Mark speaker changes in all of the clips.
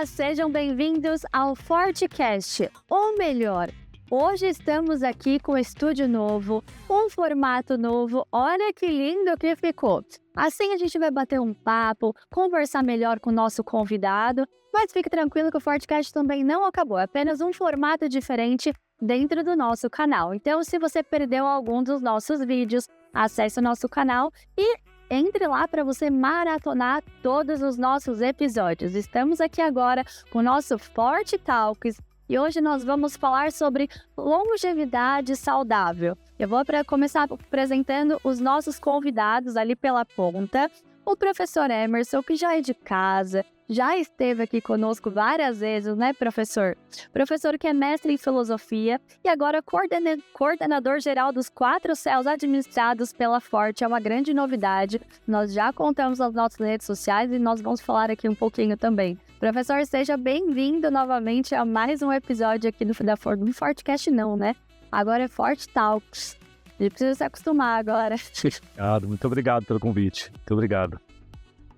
Speaker 1: sejam bem-vindos ao Fortecast, ou melhor, hoje estamos aqui com um estúdio novo, um formato novo, olha que lindo que ficou. Assim a gente vai bater um papo, conversar melhor com o nosso convidado, mas fique tranquilo que o Fortecast também não acabou, é apenas um formato diferente dentro do nosso canal. Então, se você perdeu algum dos nossos vídeos, acesse o nosso canal e entre lá para você maratonar todos os nossos episódios. Estamos aqui agora com o nosso Forte Talks e hoje nós vamos falar sobre longevidade saudável. Eu vou começar apresentando os nossos convidados ali pela ponta. O professor Emerson, que já é de casa, já esteve aqui conosco várias vezes, né, professor? Professor que é mestre em filosofia e agora coordenador-geral dos 4 céus administrados pela Forte. É uma grande novidade. Nós já contamos nas nossas redes sociais e nós vamos falar aqui um pouquinho também. Professor, seja bem-vindo novamente a mais um episódio aqui do Fortecast, não, né? Agora é Forte Talks. A gente precisa se acostumar agora.
Speaker 2: Muito obrigado pelo convite. Muito obrigado.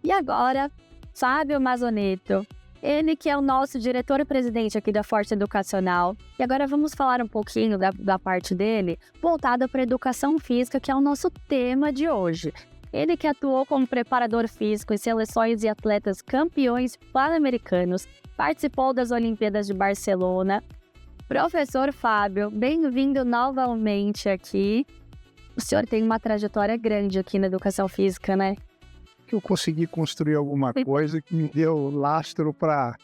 Speaker 1: E agora, Fábio Mazzonetto, ele que é o nosso diretor-presidente aqui da Forte Educacional. E agora vamos falar um pouquinho da parte dele, voltada para a educação física, que é o nosso tema de hoje. Ele que atuou como preparador físico em seleções e atletas campeões pan-americanos, participou das Olimpíadas de Barcelona. Professor Fábio, bem-vindo novamente aqui. O senhor tem uma trajetória grande aqui na educação física, né?
Speaker 3: Eu consegui construir alguma coisa que me deu lastro para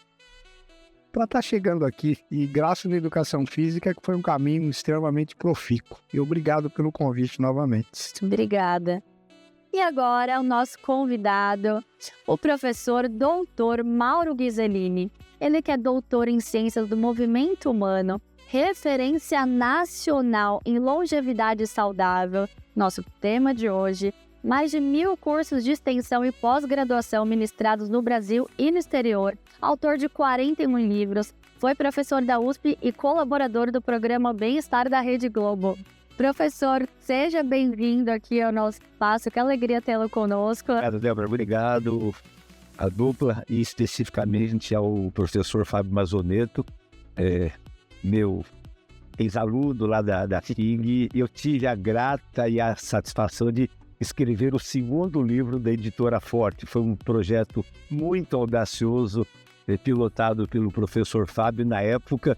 Speaker 3: estar chegando aqui. E graças à educação física, que foi um caminho extremamente profícuo. E obrigado pelo convite novamente.
Speaker 1: Obrigada. E agora o nosso convidado, o professor doutor Mauro Ghiseline. Ele que é doutor em Ciências do Movimento Humano, referência nacional em longevidade saudável. Nosso tema de hoje, mais de 1.000 cursos de extensão e pós-graduação ministrados no Brasil e no exterior, autor de 41 livros, foi professor da USP e colaborador do programa Bem-Estar da Rede Globo. Professor, seja bem-vindo aqui ao nosso espaço, que alegria tê-lo conosco.
Speaker 2: Obrigado, Débora, obrigado à dupla e especificamente ao professor Fábio Mazzonetto, meu ex-aluno lá da FIG. Eu tive a grata e a satisfação de escrever o 2º livro da Editora Forte. Foi um projeto muito audacioso, pilotado pelo professor Fábio. Na época,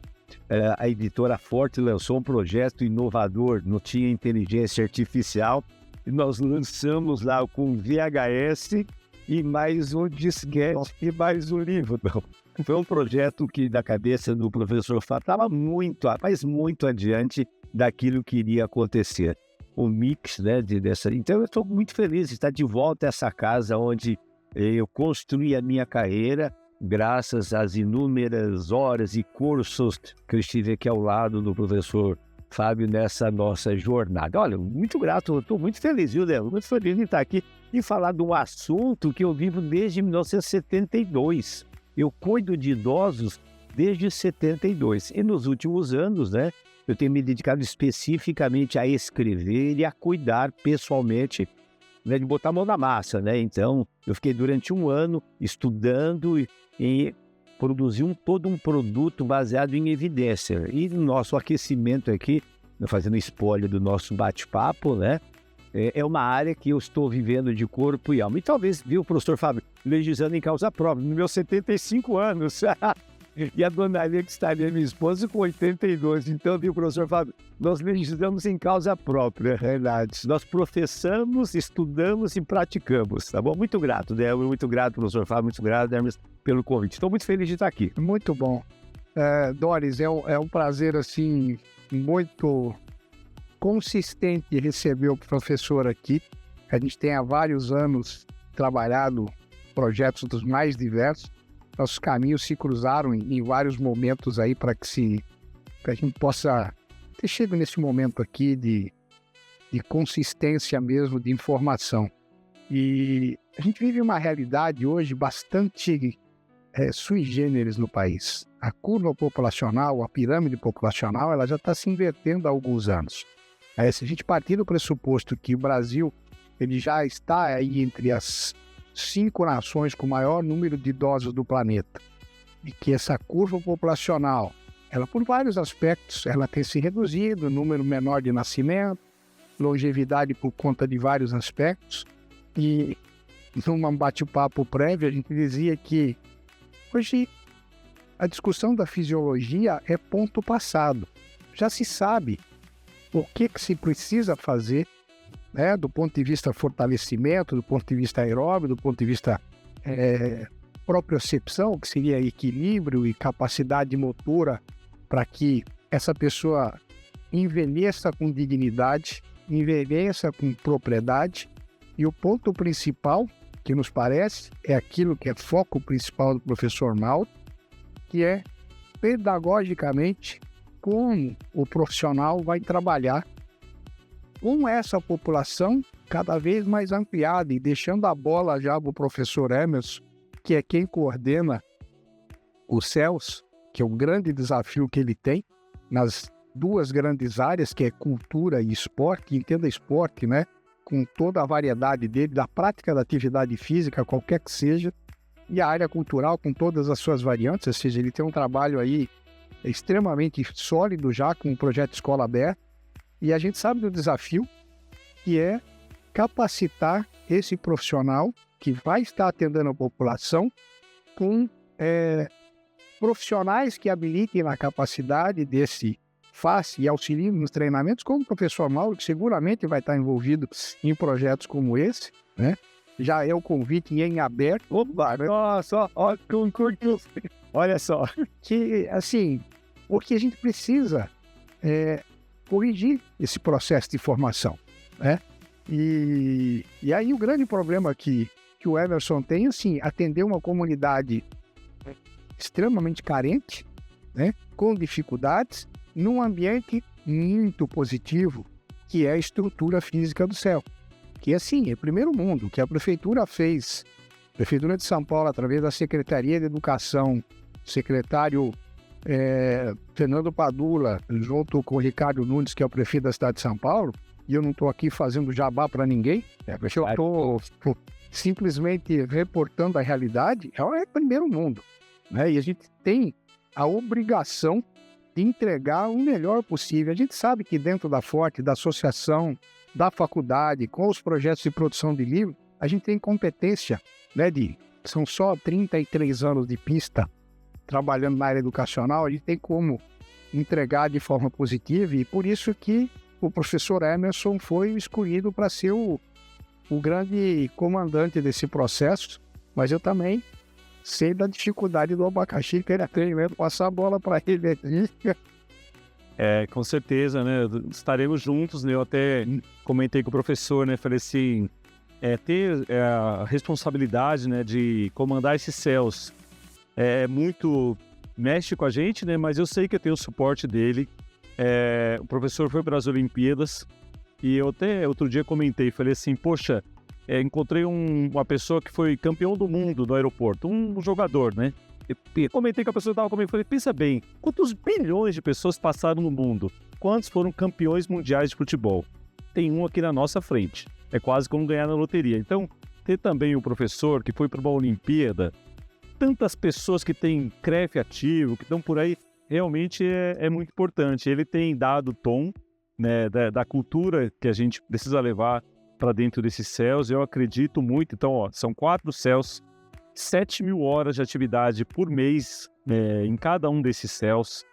Speaker 2: a Editora Forte lançou um projeto inovador, não tinha inteligência artificial, e nós lançamos lá com VHS e mais um disquete e mais um livro. Não. Foi um projeto que, da cabeça do professor Fábio, estava muito adiante daquilo que iria acontecer. O mix, né, dessa... Então, eu estou muito feliz de estar de volta a essa casa onde eu construí a minha carreira, graças às inúmeras horas e cursos que eu estive aqui ao lado do professor Fábio nessa nossa jornada. Olha, muito grato, estou muito feliz, viu, Léo? Muito feliz de estar aqui e falar de um assunto que eu vivo desde 1972. Eu cuido de idosos desde 72. E nos últimos anos, né, eu tenho me dedicado especificamente a escrever e a cuidar pessoalmente, né, de botar a mão na massa, né? Então, eu fiquei durante um ano estudando e produzi todo um produto baseado em evidência. E no nosso aquecimento aqui, fazendo spoiler do nosso bate-papo, né? É uma área que eu estou vivendo de corpo e alma. E talvez, viu, professor Fábio, legislando em causa própria, nos meus 75 anos. E a dona Alia, que está ali, minha esposa, com 82. Então, viu, professor Fábio, nós legislamos em causa própria, é verdade. Nós professamos, estudamos e praticamos, tá bom? Muito grato, Débora, muito grato, professor Fábio, muito grato, Hermes, pelo convite. Estou muito feliz de estar aqui.
Speaker 3: Muito bom. Doris, é um prazer, assim, muito consistente receber o professor aqui. A gente tem há vários anos trabalhado projetos dos mais diversos. Nossos caminhos se cruzaram em vários momentos aí para que a gente possa ter chegado nesse momento aqui de consistência mesmo, de informação. E a gente vive uma realidade hoje bastante sui generis no país. A curva populacional, a pirâmide populacional, ela já está se invertendo há alguns anos. Se a gente partir do pressuposto que o Brasil ele já está aí entre as 5 nações com o maior número de idosos do planeta, de que essa curva populacional, ela por vários aspectos, ela tem se reduzido, número menor de nascimento, longevidade por conta de vários aspectos. E num bate-papo prévio, a gente dizia que hoje a discussão da fisiologia é ponto passado. Já se sabe o que se precisa fazer, né, do ponto de vista fortalecimento, do ponto de vista aeróbio, do ponto de vista propriocepção, que seria equilíbrio e capacidade motora para que essa pessoa envelheça com dignidade, envelheça com propriedade. E o ponto principal, que nos parece, é aquilo que é foco principal do professor Mauro, que é pedagogicamente como o profissional vai trabalhar com essa população cada vez mais ampliada e deixando a bola já para o professor Emerson, que é quem coordena os CELS, que é o grande desafio que ele tem nas duas grandes áreas, que é cultura e esporte. Entenda esporte, né? Com toda a variedade dele, da prática da atividade física, qualquer que seja, e a área cultural com todas as suas variantes, ou seja, ele tem um trabalho aí extremamente sólido já com o projeto Escola Aberta, e a gente sabe do desafio que é capacitar esse profissional que vai estar atendendo a população com profissionais que habilitem na capacidade desse face e auxiliem nos treinamentos, como o professor Mauro, que seguramente vai estar envolvido em projetos como esse, né? Já é o convite em aberto.
Speaker 2: Opa, nossa, olha só.
Speaker 3: Que, assim, porque a gente precisa corrigir esse processo de formação, né? E aí o grande problema que o Emerson tem, assim, atender uma comunidade extremamente carente, né? Com dificuldades, num ambiente muito positivo, que é a estrutura física do CEL. Que, assim, é primeiro mundo, que a Prefeitura fez. A Prefeitura de São Paulo, através da Secretaria de Educação, secretário Fernando Padula, junto com o Ricardo Nunes, que é o prefeito da cidade de São Paulo, e eu não estou aqui fazendo jabá para ninguém, eu estou simplesmente reportando a realidade, é primeiro mundo, né? E a gente tem a obrigação de entregar o melhor possível. A gente sabe que dentro da Forte, da associação, da faculdade, com os projetos de produção de livro, a gente tem competência, né, são só 33 anos de pista trabalhando na área educacional, a gente tem como entregar de forma positiva, e por isso que o professor Emerson foi escolhido para ser o grande comandante desse processo, mas eu também sei da dificuldade do abacaxi que ele tem, né? Passar a bola para ele aqui.
Speaker 4: Com certeza, né? Estaremos juntos, né? Eu até comentei com o professor, né? Falei assim, ter a responsabilidade, né, de comandar esses céus muito mexe com a gente, né? Mas eu sei que eu tenho o suporte dele. O professor foi para as Olimpíadas e eu até outro dia comentei, falei assim, poxa, encontrei uma pessoa que foi campeão do mundo no aeroporto, um jogador, né? E comentei com a pessoa que estava comigo, falei, pensa bem, quantos bilhões de pessoas passaram no mundo? Quantos foram campeões mundiais de futebol? Tem um aqui na nossa frente. É quase como ganhar na loteria. Então, ter também o professor que foi para uma Olimpíada, tantas pessoas que têm CREF ativo, que estão por aí, realmente é muito importante. Ele tem dado o tom, né, da cultura que a gente precisa levar para dentro desses céus. Eu acredito muito. Então, são 4 céus, 7.000 horas de atividade por mês em cada um desses céus.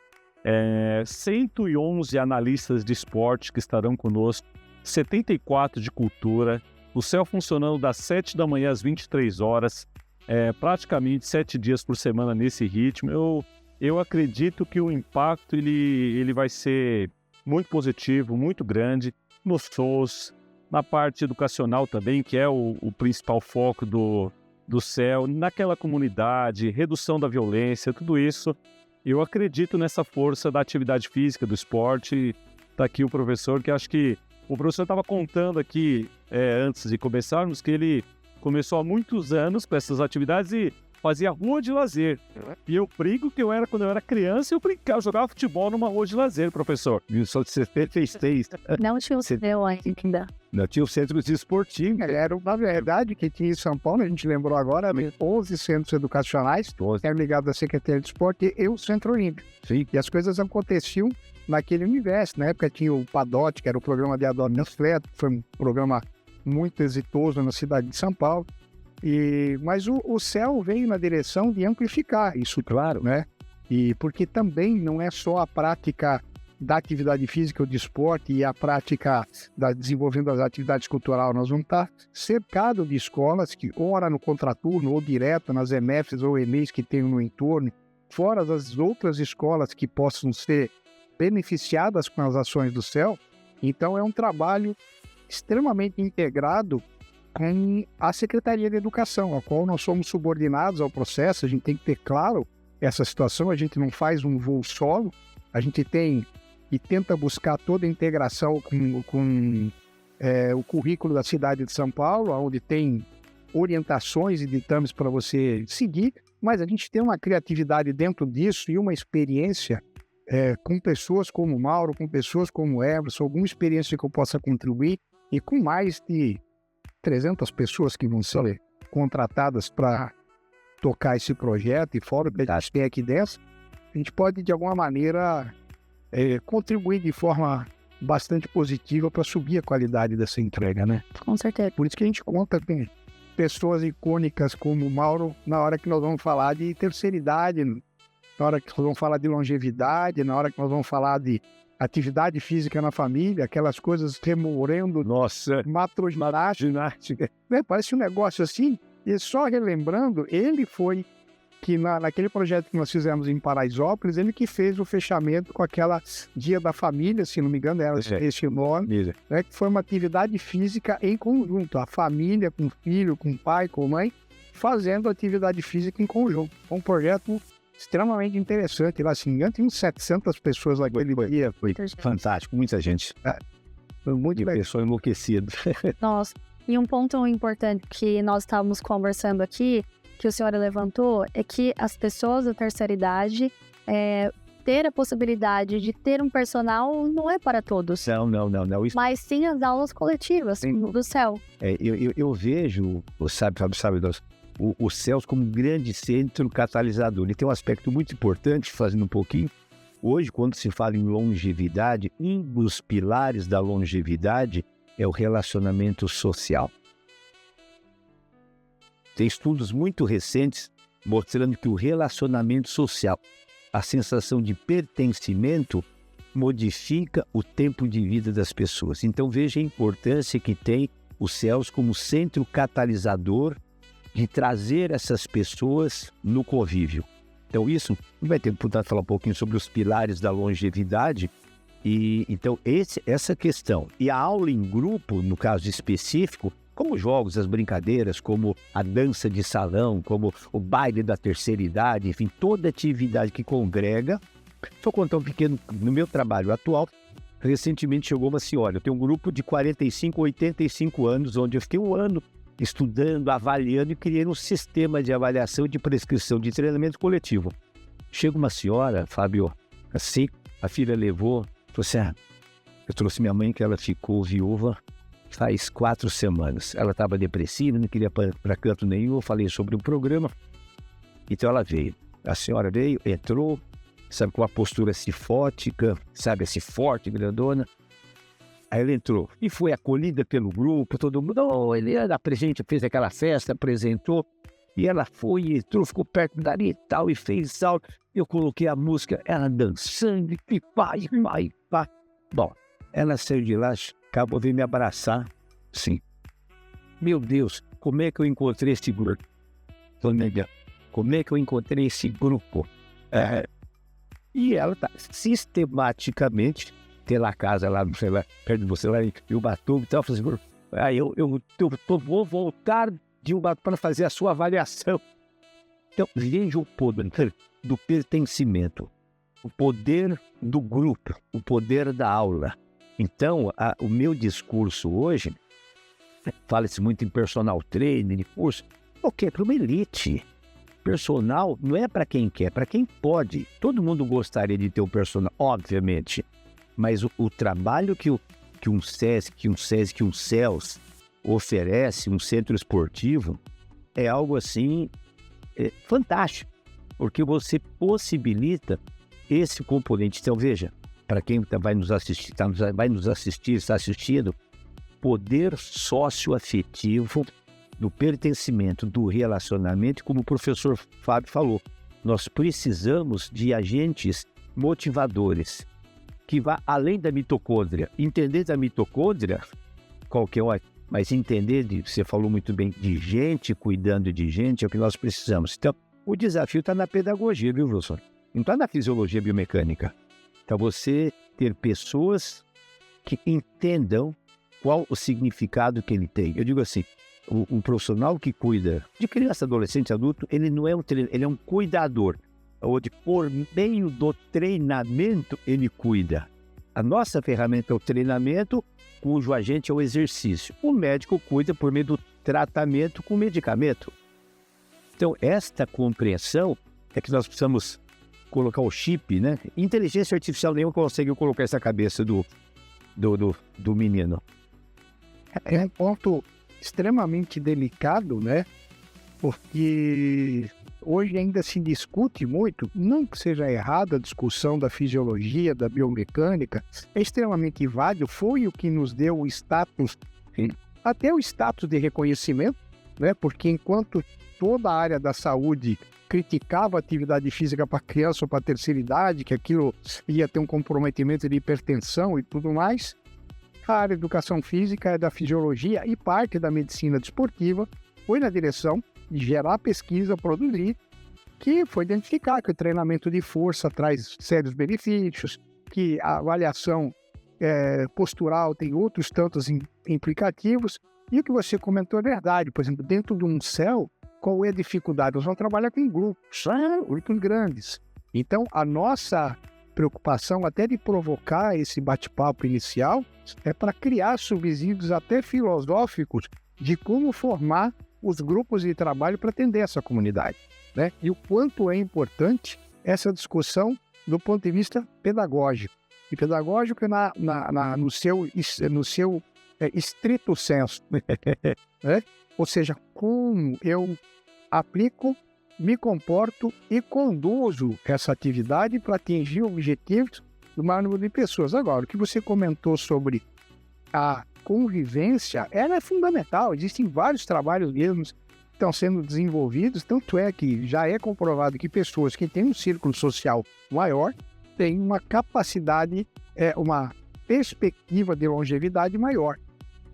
Speaker 4: 111 analistas de esporte que estarão conosco, 74 de cultura, o céu funcionando das 7 da manhã às 23 horas, praticamente 7 dias por semana nesse ritmo. Eu acredito que o impacto ele vai ser muito positivo, muito grande nos SOS, na parte educacional também, que é o principal foco do CEL, naquela comunidade, redução da violência, tudo isso. Eu acredito nessa força da atividade física, do esporte. Está aqui o professor, que acho que o professor estava contando aqui, antes de começarmos, que ele começou há muitos anos com essas atividades e fazia rua de lazer. E eu brinco que quando eu era criança, eu jogava futebol numa rua de lazer, professor.
Speaker 2: E só de 76.
Speaker 1: Não te ouviu ainda.
Speaker 2: Não tinha o centro esportivo.
Speaker 3: Era, na verdade, que tinha em São Paulo, a gente lembrou agora, 11 centros educacionais, eram ligados à Secretaria de Esporte e o Centro Olímpico.
Speaker 2: Sim.
Speaker 3: E as coisas aconteciam naquele universo. Na época tinha o PADOT, que era o programa de adolescente, foi um programa muito exitoso na cidade de São Paulo. Mas o CEL veio na direção de amplificar isso, claro, né? E porque também não é só a prática da atividade física ou de esporte e a prática desenvolvendo as atividades culturais. Nós vamos estar cercados de escolas que, ora no contraturno ou direto nas EMEFs ou EMEIs que tem no entorno, fora as outras escolas que possam ser beneficiadas com as ações do CEL. Então é um trabalho extremamente integrado com a Secretaria de Educação, a qual nós somos subordinados ao processo. A gente tem que ter claro essa situação, a gente não faz um voo solo, a gente tem e tenta buscar toda a integração com o currículo da cidade de São Paulo, onde tem orientações e ditames para você seguir, mas a gente tem uma criatividade dentro disso e uma experiência com pessoas como o Mauro, com pessoas como o Everson, alguma experiência que eu possa contribuir, e com mais de 300 pessoas que vão ser contratadas para tocar esse projeto, e fora o que a gente tem aqui dentro, a gente pode, de alguma maneira, contribuir de forma bastante positiva para subir a qualidade dessa entrega, né?
Speaker 1: Com certeza.
Speaker 3: Por isso que a gente conta com pessoas icônicas como o Mauro na hora que nós vamos falar de terceira idade, na hora que nós vamos falar de longevidade, na hora que nós vamos falar de atividade física na família, aquelas coisas remorendo, matroginástica, né? Parece um negócio assim. E só relembrando, ele foi que naquele projeto que nós fizemos em Paraisópolis, ele que fez o fechamento com aquela Dia da Família, se não me engano, era esse nome, né? Que foi uma atividade física em conjunto, a família com o filho, com o pai, com a mãe, fazendo atividade física em conjunto. Foi um projeto extremamente interessante. Lá, se não me engano, tem uns 700 pessoas naquele dia.
Speaker 2: Foi fantástico, muita gente.
Speaker 3: Foi muito legal.
Speaker 2: Pessoa enlouquecida.
Speaker 1: Nossa, e um ponto importante que nós estávamos conversando aqui, que o senhor levantou, é que as pessoas da terceira idade ter a possibilidade de ter um personal não é para todos.
Speaker 2: Não. Isso...
Speaker 1: Mas sim as aulas coletivas do CEL.
Speaker 2: Eu vejo, sabe, o CEL como um grande centro catalisador. Ele tem um aspecto muito importante, fazendo um pouquinho. Hoje, quando se fala em longevidade, um dos pilares da longevidade é o relacionamento social. Tem estudos muito recentes mostrando que o relacionamento social, a sensação de pertencimento, modifica o tempo de vida das pessoas. Então veja a importância que tem o CELS como centro catalisador de trazer essas pessoas no convívio. Então isso, vai ter que falar um pouquinho sobre os pilares da longevidade. E então essa questão. E a aula em grupo, no caso específico, como os jogos, as brincadeiras, como a dança de salão, como o baile da terceira idade, enfim, toda atividade que congrega. Vou contar um pequeno, no meu trabalho atual, recentemente chegou uma senhora, eu tenho um grupo de 45, 85 anos, onde eu fiquei um ano estudando, avaliando e criando um sistema de avaliação de prescrição de treinamento coletivo. Chega uma senhora, Fábio, assim, a filha levou, falou assim, eu trouxe minha mãe que ela ficou viúva faz 4 semanas. Ela estava depressiva, não queria para canto nenhum, eu falei sobre o programa, então ela veio. A senhora veio, entrou, sabe, com uma postura cifótica, sabe, assim, forte, grandona. Aí ela entrou e foi acolhida pelo grupo, todo mundo, ele era presente, fez aquela festa, apresentou, e ela foi, entrou, ficou perto dali e tal, e fez aula. Eu coloquei a música, ela dançando, e pá. Bom, ela saiu de lá, acabou de me abraçar, sim. Meu Deus, como é que eu encontrei esse grupo? Como é que eu encontrei esse grupo? E ela tá sistematicamente, pela casa lá, sei lá, perto de você, lá em Ubatuba e tal, falei assim, vou voltar de Ubatuba para fazer a sua avaliação. Então, veja o poder do pertencimento, o poder do grupo, o poder da aula. Então, o meu discurso hoje, fala-se muito em personal training, curso, para uma elite. personal não é para quem quer, é para quem pode. Todo mundo gostaria de ter um personal, obviamente, mas o trabalho que um SESC, um CELS oferece, um centro esportivo, é algo assim fantástico, porque você possibilita esse componente. Então, veja, para quem vai nos assistir, está assistindo, poder socioafetivo do pertencimento, do relacionamento, como o professor Fábio falou. Nós precisamos de agentes motivadores, que vá além da mitocôndria. Entender da mitocôndria, mas entender, você falou muito bem, de gente cuidando de gente, é o que nós precisamos. Então, o desafio está na pedagogia, viu, Wilson? Não está na fisiologia biomecânica. Então, você ter pessoas que entendam qual o significado que ele tem. Eu digo assim, um profissional que cuida de criança, adolescente, adulto, ele não é um treinador, ele é um cuidador, onde por meio do treinamento ele cuida. A nossa ferramenta é o treinamento, cujo agente é o exercício. O médico cuida por meio do tratamento com medicamento. Então, esta compreensão é que nós precisamos colocar o chip, né? Inteligência artificial nenhuma consegue colocar essa cabeça do menino.
Speaker 3: É um ponto extremamente delicado, né? Porque hoje ainda se discute muito, não que seja errada a discussão da fisiologia, da biomecânica, é extremamente válido, foi o que nos deu o status, até o status de reconhecimento, né? Porque enquanto toda a área da saúde criticava a atividade física para criança ou para terceira idade, que aquilo ia ter um comprometimento de hipertensão e tudo mais, a área de educação física é da fisiologia e parte da medicina desportiva foi na direção de gerar pesquisa, produzir, que foi identificar que o treinamento de força traz sérios benefícios, que a avaliação postural tem outros tantos implicativos, e o que você comentou é verdade. Por exemplo, dentro de um CEL, qual é a dificuldade? Nós vamos trabalhar com grupos grandes. Então, a nossa preocupação até de provocar esse bate-papo inicial é para criar subsídios até filosóficos de como formar os grupos de trabalho para atender essa comunidade, né? E o quanto é importante essa discussão do ponto de vista pedagógico. E pedagógico no seu estrito senso, né? Ou seja, como eu aplico, me comporto e conduzo essa atividade para atingir objetivos do maior número de pessoas. Agora, o que você comentou sobre a convivência, ela é fundamental. Existem vários trabalhos mesmos que estão sendo desenvolvidos, tanto é que já é comprovado que pessoas que têm um círculo social maior têm uma capacidade, uma perspectiva de longevidade maior.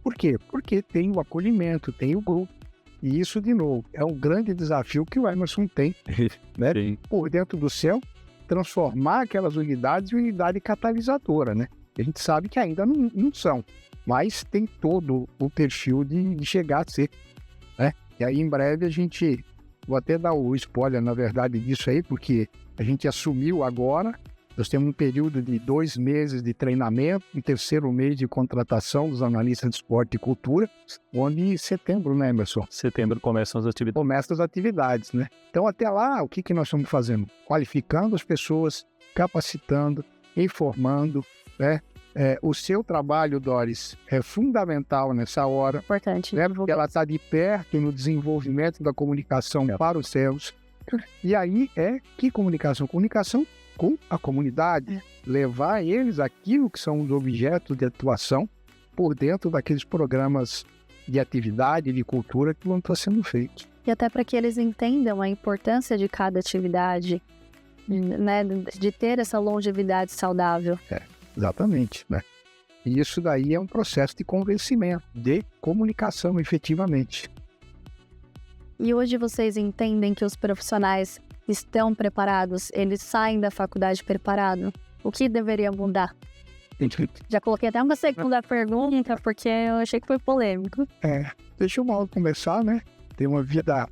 Speaker 3: Por quê? Porque tem o acolhimento, tem o grupo. E isso, de novo, é um grande desafio que o Emerson tem, né? Por dentro do CEL, transformar aquelas unidades em unidade catalisadora, né? A gente sabe que ainda não são, mas tem todo o perfil de chegar a ser, né? E aí, em breve, vou até dar o spoiler, na verdade, disso aí, porque a gente assumiu agora. Nós temos um período de 2 meses de treinamento, um terceiro mês de contratação dos analistas de esporte e cultura, onde em setembro, né, Emerson?
Speaker 4: Setembro começam as atividades.
Speaker 3: Começam as atividades, né? Então, até lá, o que nós estamos fazendo? Qualificando as pessoas, capacitando, informando, né? O seu trabalho, Doris, é fundamental nessa hora.
Speaker 1: Importante.
Speaker 3: Né? Porque ela está de perto no desenvolvimento da comunicação para os CELs. E aí que comunicação? Comunicação com a comunidade, levar eles aquilo que são os objetos de atuação por dentro daqueles programas de atividade, de cultura que vão estar sendo feitos.
Speaker 1: E até para que eles entendam a importância de cada atividade, né, de ter essa longevidade saudável.
Speaker 3: Exatamente, né? E isso daí é um processo de convencimento, de comunicação, efetivamente.
Speaker 1: E hoje vocês entendem que os profissionais estão preparados? Eles saem da faculdade preparados? O que deveria mudar? Já coloquei até uma segunda pergunta, porque eu achei que foi polêmico.
Speaker 3: Deixa o Mauro começar, né? Tem uma vida...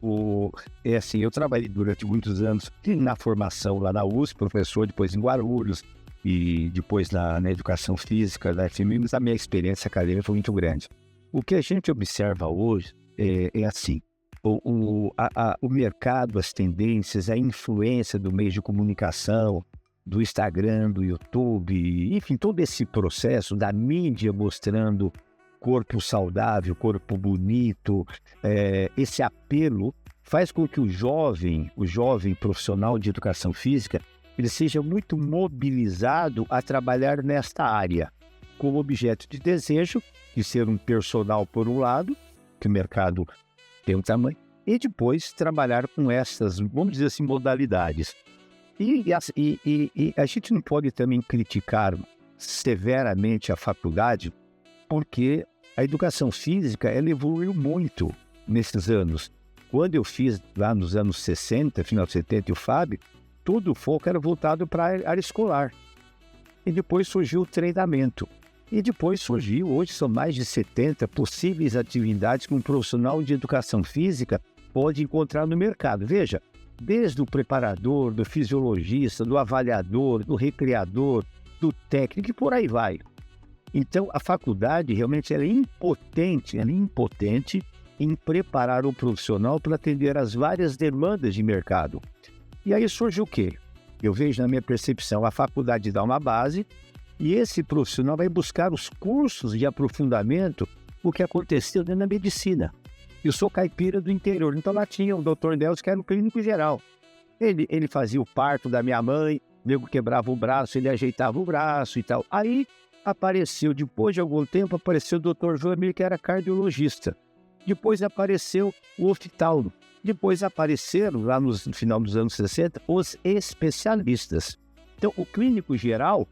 Speaker 2: assim, eu trabalhei durante muitos anos na formação lá na USP, professor, depois em Guarulhos, e depois na educação física da FMI, mas a minha experiência acadêmica foi muito grande. O que a gente observa hoje é assim, o mercado, as tendências, a influência do meio de comunicação, do Instagram, do YouTube, enfim, todo esse processo da mídia mostrando corpo saudável, corpo bonito, esse apelo faz com que o jovem profissional de educação física, ele seja muito mobilizado a trabalhar nesta área, com o objeto de desejo de ser um personal por um lado, que o mercado tem um tamanho, e depois trabalhar com essas, vamos dizer assim, modalidades. E a gente não pode também criticar severamente a faculdade, porque a educação física ela evoluiu muito nesses anos. Quando eu fiz lá nos anos 60, final de 70, o FAB, todo o foco era voltado para a área escolar. E depois surgiu o treinamento. E depois surgiu, hoje são mais de 70 possíveis atividades que um profissional de educação física pode encontrar no mercado. Veja, desde o preparador, do fisiologista, do avaliador, do recreador, do técnico e por aí vai. Então, a faculdade realmente ela é impotente em preparar o profissional para atender às várias demandas de mercado. E aí surge o quê? Eu vejo na minha percepção, a faculdade dá uma base e esse profissional vai buscar os cursos de aprofundamento, o que aconteceu dentro da medicina. Eu sou caipira do interior, então lá tinha o Dr. Nelson, que era um clínico geral. Ele fazia o parto da minha mãe, o nego quebrava o braço, ele ajeitava o braço e tal. Aí apareceu, depois de algum tempo, apareceu o Dr. Joemir, que era cardiologista. Depois apareceu o oftalmo. Depois apareceram, lá no final dos anos 60, os especialistas. Então, o clínico geral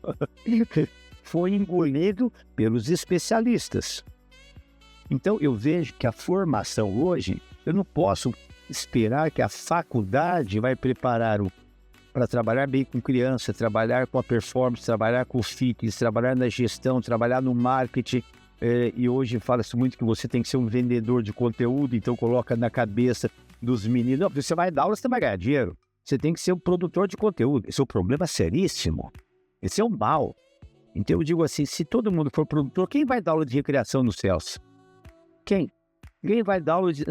Speaker 2: foi engolido pelos especialistas. Então, eu vejo que a formação hoje, eu não posso esperar que a faculdade vai preparar para trabalhar bem com criança, trabalhar com a performance, trabalhar com o fitness, trabalhar na gestão, trabalhar no marketing. E hoje fala-se muito que você tem que ser um vendedor de conteúdo, então coloca na cabeça dos meninos, não, você vai dar aula, você vai ganhar dinheiro. Você tem que ser um produtor de conteúdo. Esse é um problema seríssimo. Esse é um mal. Então eu digo assim, se todo mundo for produtor, quem vai dar aula de recreação no Celso? Quem? Quem vai dar aula de...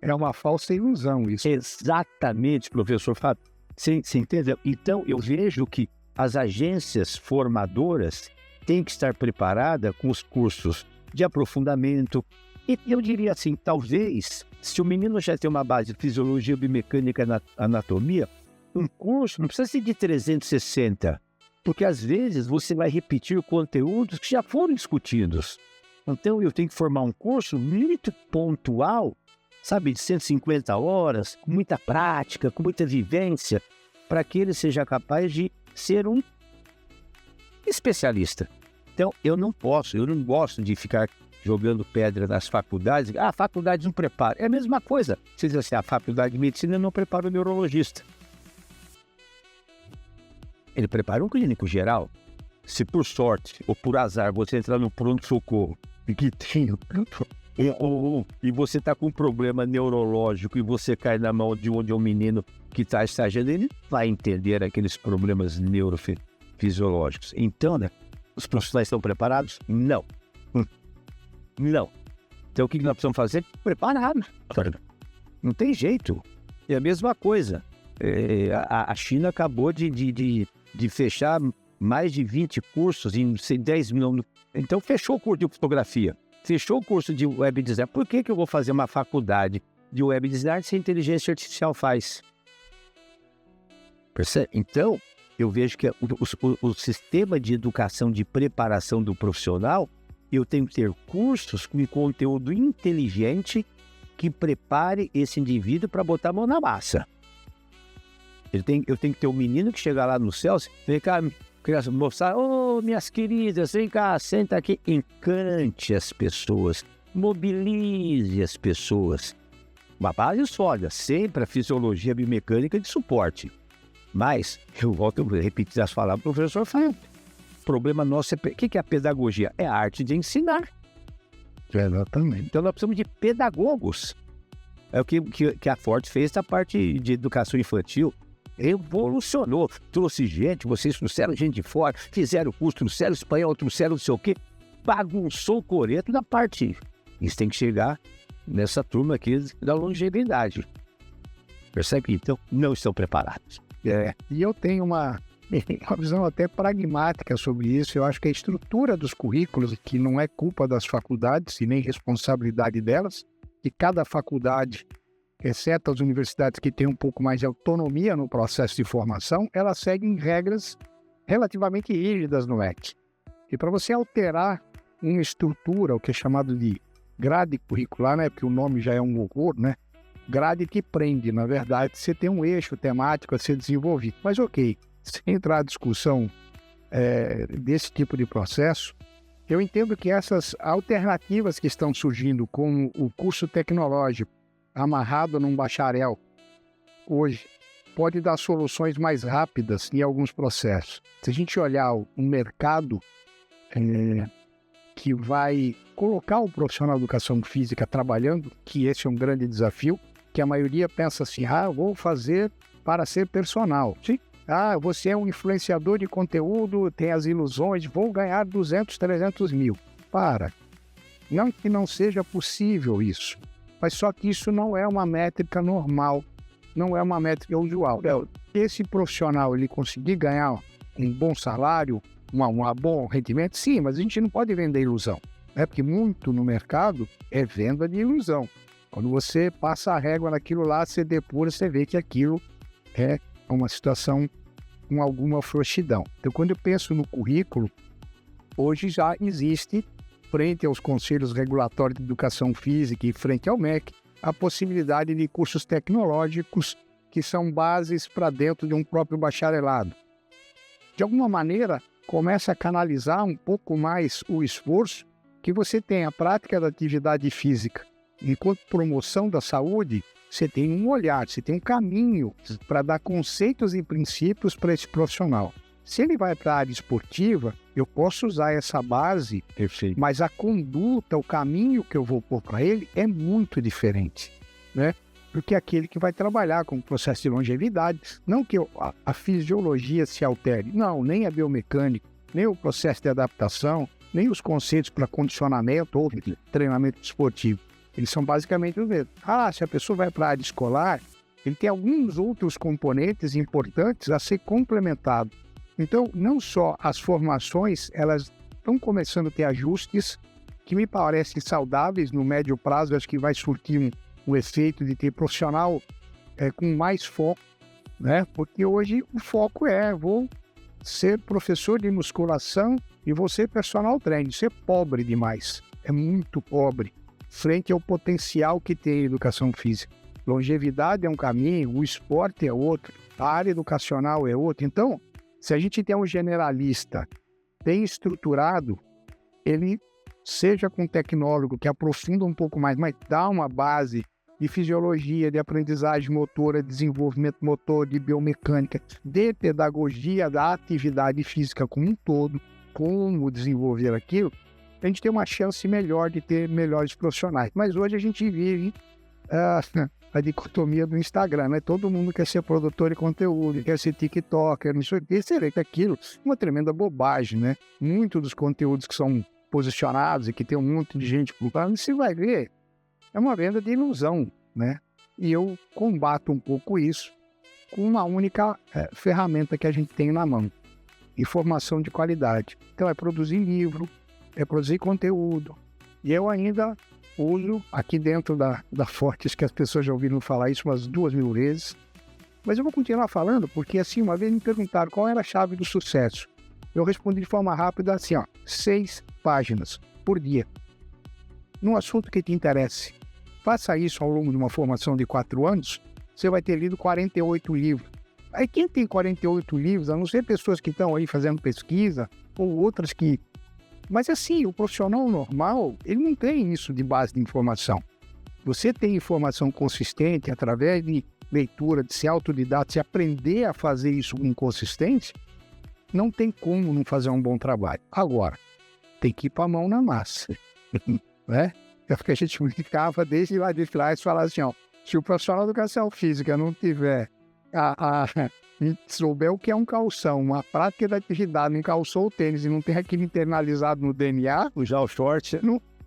Speaker 3: É uma falsa ilusão isso.
Speaker 2: Exatamente, professor Fábio. Você entendeu? Então eu vejo que as agências formadoras têm que estar preparadas com os cursos de aprofundamento. E eu diria assim, talvez, se o menino já tem uma base de fisiologia, biomecânica, anatomia, um curso não precisa ser de 360, porque às vezes você vai repetir conteúdos que já foram discutidos. Então eu tenho que formar um curso muito pontual, sabe, de 150 horas, com muita prática, com muita vivência, para que ele seja capaz de ser um especialista. Então eu não gosto de ficar jogando pedra nas faculdades. A faculdade não prepara. É a mesma coisa. Você diz assim, a faculdade de medicina não prepara o neurologista. Ele prepara um clínico geral. Se por sorte ou por azar você entrar no pronto-socorro e você está com um problema neurológico e você cai na mão de um menino que está estagiando, ele vai entender aqueles problemas neurofisiológicos. Então, né, os profissionais estão preparados? Não. Não. Então o que nós precisamos fazer? Preparar. Não tem jeito. É a mesma coisa. A China acabou de fechar mais de 20 cursos em 10 milhões. Então fechou o curso de fotografia, fechou o curso de web design. Por que eu vou fazer uma faculdade de web design se a inteligência artificial faz? Percebe? Então, eu vejo que o sistema de educação de preparação do profissional, eu tenho que ter cursos com conteúdo inteligente que prepare esse indivíduo para botar a mão na massa. Eu tenho que ter um menino que chega lá no Celso, vem cá, criança, mostrar, minhas queridas, vem cá, senta aqui, encante as pessoas, mobilize as pessoas. Uma base sólida, sempre a fisiologia biomecânica de suporte. Mas, eu volto a repetir as palavras do professor Fábio. O problema nosso é... O que é a pedagogia? É a arte de ensinar.
Speaker 3: Exatamente.
Speaker 2: Então, nós precisamos de pedagogos. É o que a Ford fez da parte de educação infantil. Revolucionou. Trouxe gente, vocês trouxeram gente de fora, fizeram curso, trouxeram espanhol, trouxeram não sei o quê. Bagunçou o coreto da parte. Isso tem que chegar nessa turma aqui da longevidade. Percebe? Então, não estão preparados.
Speaker 3: E eu tenho uma visão até pragmática sobre isso. Eu acho que a estrutura dos currículos, que não é culpa das faculdades e nem responsabilidade delas, que cada faculdade, exceto as universidades que têm um pouco mais de autonomia no processo de formação, elas seguem regras relativamente rígidas no MEC. E para você alterar uma estrutura, o que é chamado de grade curricular, né, porque o nome já é um horror, né? Grade que prende, na verdade, você tem um eixo temático a ser desenvolvido. Mas ok, sem entrar na discussão desse tipo de processo, eu entendo que essas alternativas que estão surgindo, como o curso tecnológico amarrado num bacharel, hoje, pode dar soluções mais rápidas em alguns processos. Se a gente olhar um mercado que vai colocar o profissional de educação física trabalhando, que esse é um grande desafio, que a maioria pensa assim, vou fazer para ser personal. Sim. Você é um influenciador de conteúdo, tem as ilusões, vou ganhar 200, 300 mil. Não que não seja possível isso, mas só que isso não é uma métrica normal, não é uma métrica usual. Esse profissional, ele conseguir ganhar um bom salário, um bom rendimento, sim, mas a gente não pode vender ilusão, né? Porque muito no mercado é venda de ilusão. Quando você passa a régua naquilo lá, você depura, você vê que aquilo é uma situação com alguma frouxidão. Então, quando eu penso no currículo, hoje já existe, frente aos conselhos regulatórios de educação física e frente ao MEC, a possibilidade de cursos tecnológicos que são bases para dentro de um próprio bacharelado. De alguma maneira, começa a canalizar um pouco mais o esforço que você tem a prática da atividade física. Enquanto promoção da saúde, você tem um olhar, você tem um caminho para dar conceitos e princípios para esse profissional. Se ele vai para a área esportiva, eu posso usar essa base,
Speaker 2: Perfeito.
Speaker 3: Mas a conduta, o caminho que eu vou pôr para ele é muito diferente, né? Porque aquele que vai trabalhar com o processo de longevidade, não que a fisiologia se altere, não, nem a biomecânica, nem o processo de adaptação, nem os conceitos para condicionamento ou treinamento esportivo. Eles são basicamente os mesmos. Se a pessoa vai para a área escolar, ele tem alguns outros componentes importantes a ser complementado. Então, não só as formações, elas estão começando a ter ajustes que me parecem saudáveis no médio prazo, acho que vai surtir o efeito de ter profissional com mais foco, né? Porque hoje o foco vou ser professor de musculação e vou ser personal trainer. Isso é pobre demais, é muito pobre, frente ao potencial que tem a educação física. Longevidade é um caminho, o esporte é outro, a área educacional é outra. Então, se a gente tem um generalista bem estruturado, ele seja com um tecnólogo que aprofunda um pouco mais, mas dá uma base de fisiologia, de aprendizagem motora, de desenvolvimento motor, de biomecânica, de pedagogia da atividade física como um todo, como desenvolver aquilo, a gente tem uma chance melhor de ter melhores profissionais. Mas hoje a gente vive a dicotomia do Instagram, né? Todo mundo quer ser produtor de conteúdo, quer ser TikToker, não sei o que, será que aquilo é uma tremenda bobagem, né? Muitos dos conteúdos que são posicionados e que tem um monte de gente procurando, você vai ver, é uma venda de ilusão, né? E eu combato um pouco isso com uma única ferramenta que a gente tem na mão: informação de qualidade. Então é produzir livro, é produzir conteúdo. E eu ainda uso aqui dentro da Fortes, que as pessoas já ouviram falar isso umas 2.000 vezes, mas eu vou continuar falando, porque assim, uma vez me perguntaram qual era a chave do sucesso. Eu respondi de forma rápida assim, 6 páginas por dia, num assunto que te interesse. Faça isso ao longo de uma formação de 4 anos, você vai ter lido 48 livros. Aí quem tem 48 livros, a não ser pessoas que estão aí fazendo pesquisa, ou outras que... Mas assim, o profissional normal, ele não tem isso de base de informação. Você tem informação consistente através de leitura, de ser autodidata, de aprender a fazer isso com consistência, não tem como não fazer um bom trabalho. Agora, tem que ir para a mão na massa, né? É porque a gente ficava desde lá de trás e falava assim, se o profissional de educação física não tiver souber o que é um calção, uma prática da atividade, não calçou o tênis e não tem aquilo internalizado no DNA,
Speaker 2: Usar o short.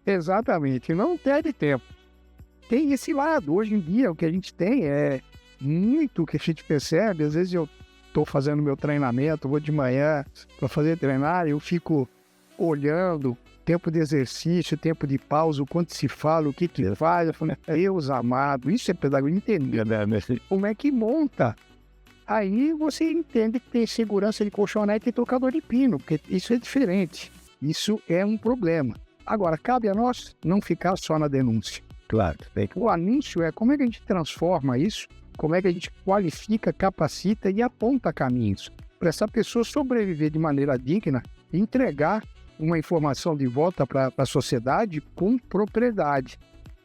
Speaker 3: exatamente, não perde tempo. tem esse lado. Hoje em dia, o que a gente tem é muito que a gente percebe. Às vezes eu estou fazendo meu treinamento, vou de manhã para fazer treinar, eu fico olhando tempo de exercício, tempo de pausa, o quanto se fala, o que faz. Eu falo, Deus amado, isso é pedagogia, entender como é que monta. Aí você entende que tem segurança de colchonete e trocador de pino, porque isso é diferente. Isso é um problema. Agora, cabe a nós não ficar só na denúncia.
Speaker 2: Claro.
Speaker 3: O anúncio é como é que a gente transforma isso, como é que a gente qualifica, capacita e aponta caminhos para essa pessoa sobreviver de maneira digna e entregar uma informação de volta para a sociedade com propriedade.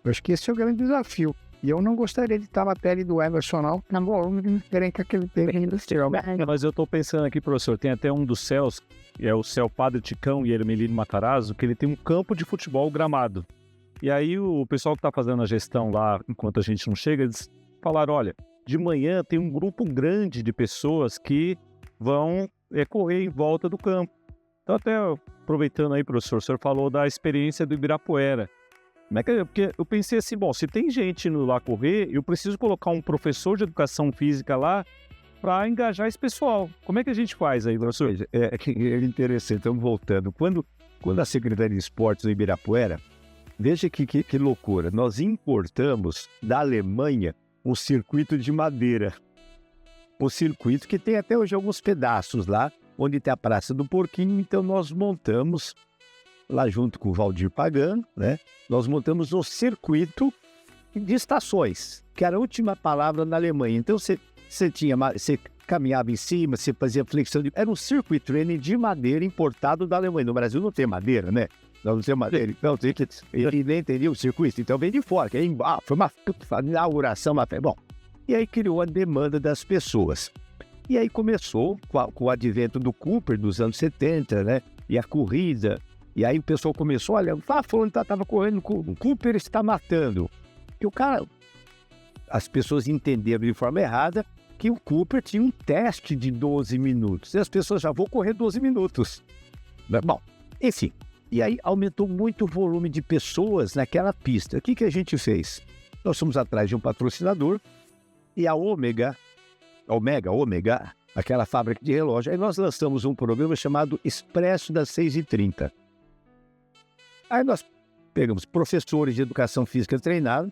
Speaker 3: Eu acho que esse é o grande desafio. E eu não gostaria de estar na pele do Emerson, não. Não vou querer que aquele tempo industrial.
Speaker 4: Mas eu estou pensando aqui, professor, tem até um dos céus, que é o céu Padre Ticão e Hermelino Matarazzo, que ele tem um campo de futebol gramado. E aí o pessoal que está fazendo a gestão lá, enquanto a gente não chega, eles falaram, olha, de manhã tem um grupo grande de pessoas que vão correr em volta do campo. Então até aproveitando aí, professor, o senhor falou da experiência do Ibirapuera. Porque eu pensei assim, bom, se tem gente indo lá correr, eu preciso colocar um professor de educação física lá para engajar esse pessoal. Como é que a gente faz aí, professor?
Speaker 2: É interessante, estamos voltando. Quando a Secretaria de Esportes do Ibirapuera, veja que loucura, nós importamos da Alemanha um circuito de madeira. O circuito que tem até hoje alguns pedaços lá, onde tem a Praça do Porquinho, então nós montamos, lá junto com o Valdir Pagano, né? Nós montamos um circuito de estações, que era a última palavra na Alemanha. Então você caminhava em cima, você fazia flexão. Era um circuit training de madeira importado da Alemanha. No Brasil não tem madeira, né? Nós não temos madeira. Então, ele nem entendia o circuito, então veio de fora. Foi uma inauguração, bom. E aí criou a demanda das pessoas. E aí começou com o advento do Cooper, dos anos 70, né? E a corrida. E aí o pessoal começou, olha, falando que estava correndo, o Cooper está matando. E o cara, as pessoas entenderam de forma errada que o Cooper tinha um teste de 12 minutos. E as pessoas já vão correr 12 minutos. Bom, enfim. E aí aumentou muito o volume de pessoas naquela pista. O que a gente fez? Nós fomos atrás de um patrocinador e a Ômega, aquela fábrica de relógio, aí nós lançamos um programa chamado Expresso das 6h30. Aí nós pegamos professores de educação física treinados,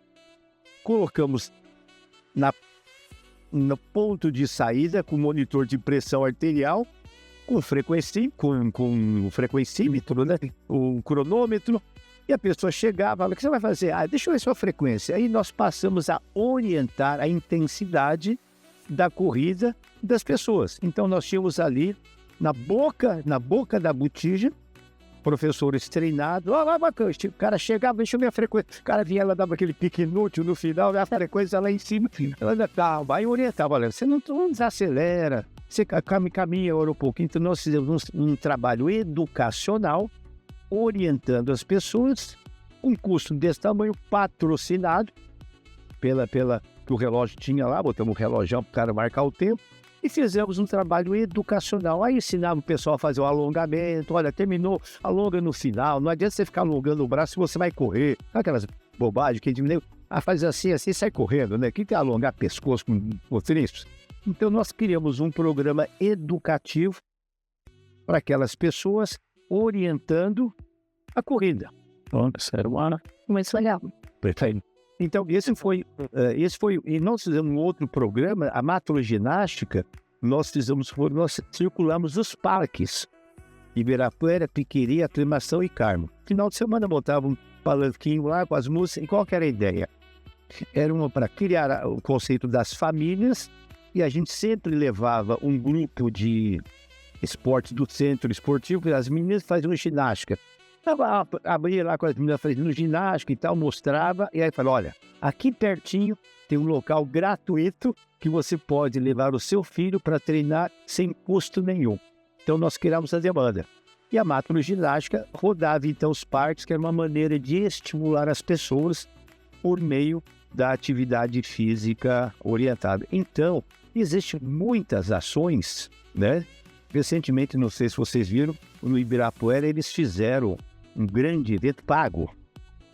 Speaker 2: colocamos no ponto de saída com monitor de pressão arterial, com frequencímetro, né? O cronômetro, e a pessoa chegava, falava, o que você vai fazer? Deixa eu ver sua frequência. Aí nós passamos a orientar a intensidade da corrida das pessoas. Então nós tínhamos ali, na boca da botija, professores treinados, o cara chegava, deixa eu ver a frequência, o cara vinha, ela dava aquele pique inútil no final, a frequência lá em cima, ela ainda estava, aí orientava, olha, você não desacelera, você caminha um pouquinho. Então nós fizemos um trabalho educacional, orientando as pessoas, um custo desse tamanho, patrocinado, que o relógio tinha lá, botamos um relógio para o cara marcar o tempo, e fizemos um trabalho educacional. Aí ensinava o pessoal a fazer o alongamento. Olha, terminou, alonga no final. Não adianta você ficar alongando o braço se você vai correr. Aquelas bobagens que diminuiu. Faz assim, sai correndo, né? O que é alongar pescoço com tríceps? Então nós criamos um programa educativo para aquelas pessoas, orientando a corrida.
Speaker 4: Sério, Ana?
Speaker 1: Muito legal.
Speaker 2: Perfeito. Então, esse foi, e nós fizemos um outro programa, a macroginástica, nós circulamos os parques, Ibirapuera, Piqueri, Aclimação e Carmo. Final de semana montava um palanquinho lá com as músicas, e qual que era a ideia? Era para criar o conceito das famílias, e a gente sempre levava um grupo de esportes do centro esportivo, as meninas faziam ginástica. Abria lá com as meninas fazendo ginástica e tal, mostrava, e aí falava, olha, aqui pertinho tem um local gratuito que você pode levar o seu filho para treinar sem custo nenhum. Então nós criamos a demanda. E a macroginástica rodava então os parques, que era uma maneira de estimular as pessoas por meio da atividade física orientada. Então, existem muitas ações, né? Recentemente, não sei se vocês viram, no Ibirapuera eles fizeram um grande evento pago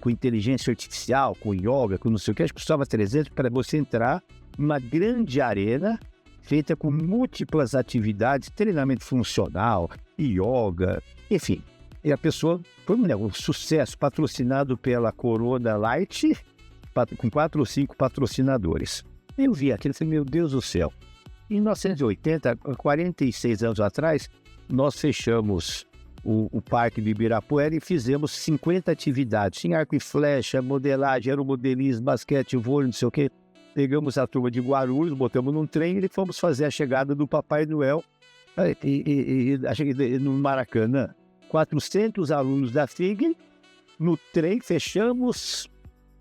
Speaker 2: com inteligência artificial, com yoga, com não sei o que, acho que custava 300 para você entrar numa grande arena feita com múltiplas atividades, treinamento funcional, yoga, enfim. E a pessoa foi um sucesso, patrocinado pela Corona Light, com 4 ou 5 patrocinadores. Eu vi aquilo e falei, meu Deus do céu. Em 1980, 46 anos atrás, nós fechamos o Parque do Ibirapuera e fizemos 50 atividades. Tinha arco e flecha, modelagem, aeromodelismo, basquete, vôlei, não sei o quê. Pegamos a turma de Guarulhos, botamos num trem e fomos fazer a chegada do Papai Noel no Maracanã. 400 alunos da FIG, no trem, fechamos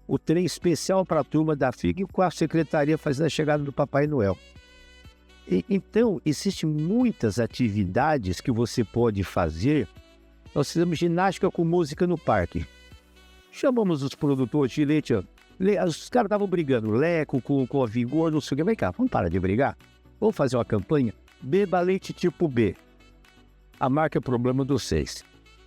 Speaker 2: o trem especial para a turma da FIG com a secretaria fazendo a chegada do Papai Noel. Então, existem muitas atividades que você pode fazer. Nós fizemos ginástica com música no parque. Chamamos os produtores de leite. Os caras estavam brigando, Leco com a Vigor, não sei o que. Vem cá, vamos parar de brigar? Vamos fazer uma campanha? Beba leite tipo B. A marca é Problema dos 6.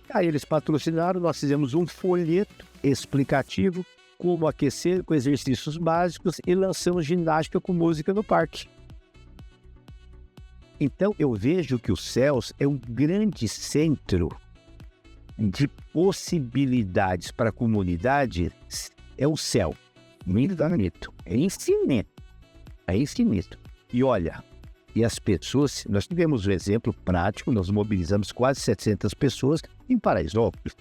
Speaker 2: Aí eles patrocinaram, nós fizemos um folheto explicativo, como aquecer com exercícios básicos e lançamos ginástica com música no parque. Então, eu vejo que o CELS é um grande centro de possibilidades para a comunidade. É o céu. Infinito. É infinito. É infinito. E olha, e as pessoas, nós tivemos um exemplo prático, nós mobilizamos quase 700 pessoas em Paraisópolis.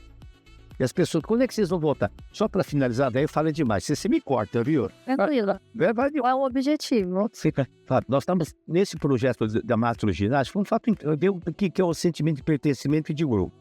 Speaker 2: E as pessoas, quando é que vocês vão voltar? Só para finalizar, daí fala demais. Você me corta, viu?
Speaker 1: Tranquilo. Qual é o objetivo?
Speaker 2: Nós estamos nesse projeto da macroginástica, foi um fato ver o que é o sentimento de pertencimento e de grupo.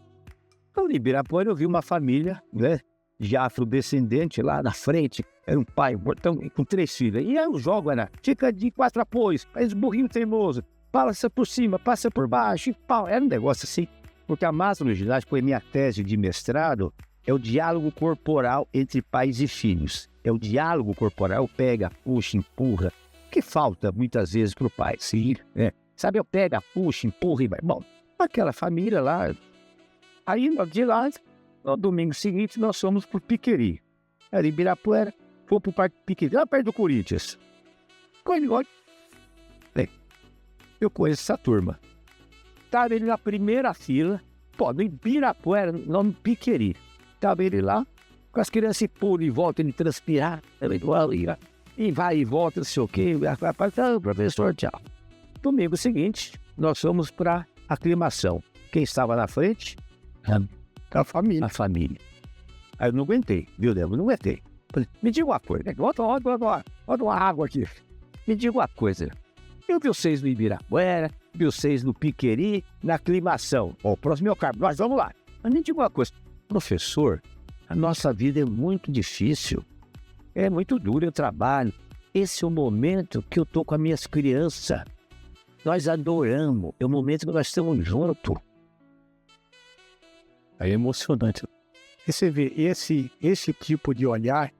Speaker 2: Então, em Ibirapuera, eu vi uma família, né, de afrodescendente lá na frente, era um pai, então, com 3 filhas. E aí o jogo era, fica de 4 apoios, faz burrinho teimoso, passa por cima, passa por baixo, e pau. Era um negócio assim. Porque a macroginástica foi minha tese de mestrado, é o diálogo corporal entre pais e filhos. É o diálogo corporal, pega, puxa, empurra, que falta muitas vezes para o pai, sim, né? Sabe, eu pego, puxa, empurra e vai. Bom, aquela família lá, aí de lá, no domingo seguinte, nós fomos para o Piqueri. Era em Ibirapuera, fomos para o Parque Piqueri, lá perto do Corinthians. Bem, eu conheço essa turma. Estava ele na primeira fila, no Ibirapuera, no Piqueri. Estava ele lá, com as crianças pulam e voltam, ele transpirar, e vai e volta, não sei o quê. Professor, tchau. Domingo seguinte, nós fomos para aclimação. Quem estava na frente?
Speaker 3: A família.
Speaker 2: A família. Aí eu não aguentei, viu, Débora? Não aguentei. Falei, me diga uma coisa, bota uma água aqui. Me diga uma coisa. Eu vi vocês no Ibirapuera, vi vocês no Piqueri, na aclimação. Ó, o próximo é o Carmo, nós vamos lá. Mas me diga uma coisa, professor, a nossa vida é muito difícil, é muito duro o trabalho. Esse é o momento que eu tô com as minhas crianças. Nós adoramos, é o momento que nós estamos juntos.
Speaker 4: Aí é emocionante.
Speaker 3: E você vê, esse tipo de olhar,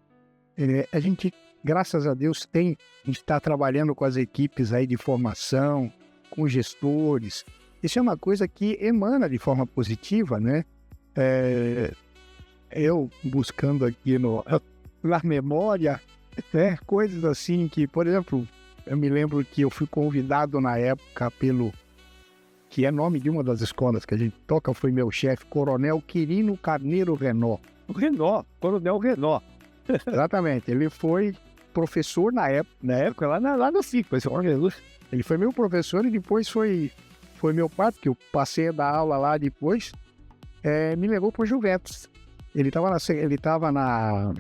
Speaker 3: a gente, graças a Deus, a gente está trabalhando com as equipes aí de formação, com gestores. Isso é uma coisa que emana de forma positiva, né? Eu buscando aqui na memória, coisas assim que, por exemplo, eu me lembro que eu fui convidado na época que é nome de uma das escolas que a gente toca, foi meu chefe, Coronel Quirino Carneiro Renó.
Speaker 2: Coronel Renó.
Speaker 3: Exatamente, ele foi professor na época lá no FIC. Ele foi meu professor e depois foi meu pai, porque eu passei a dar aula lá depois, me levou para o Juventus. Ele estava na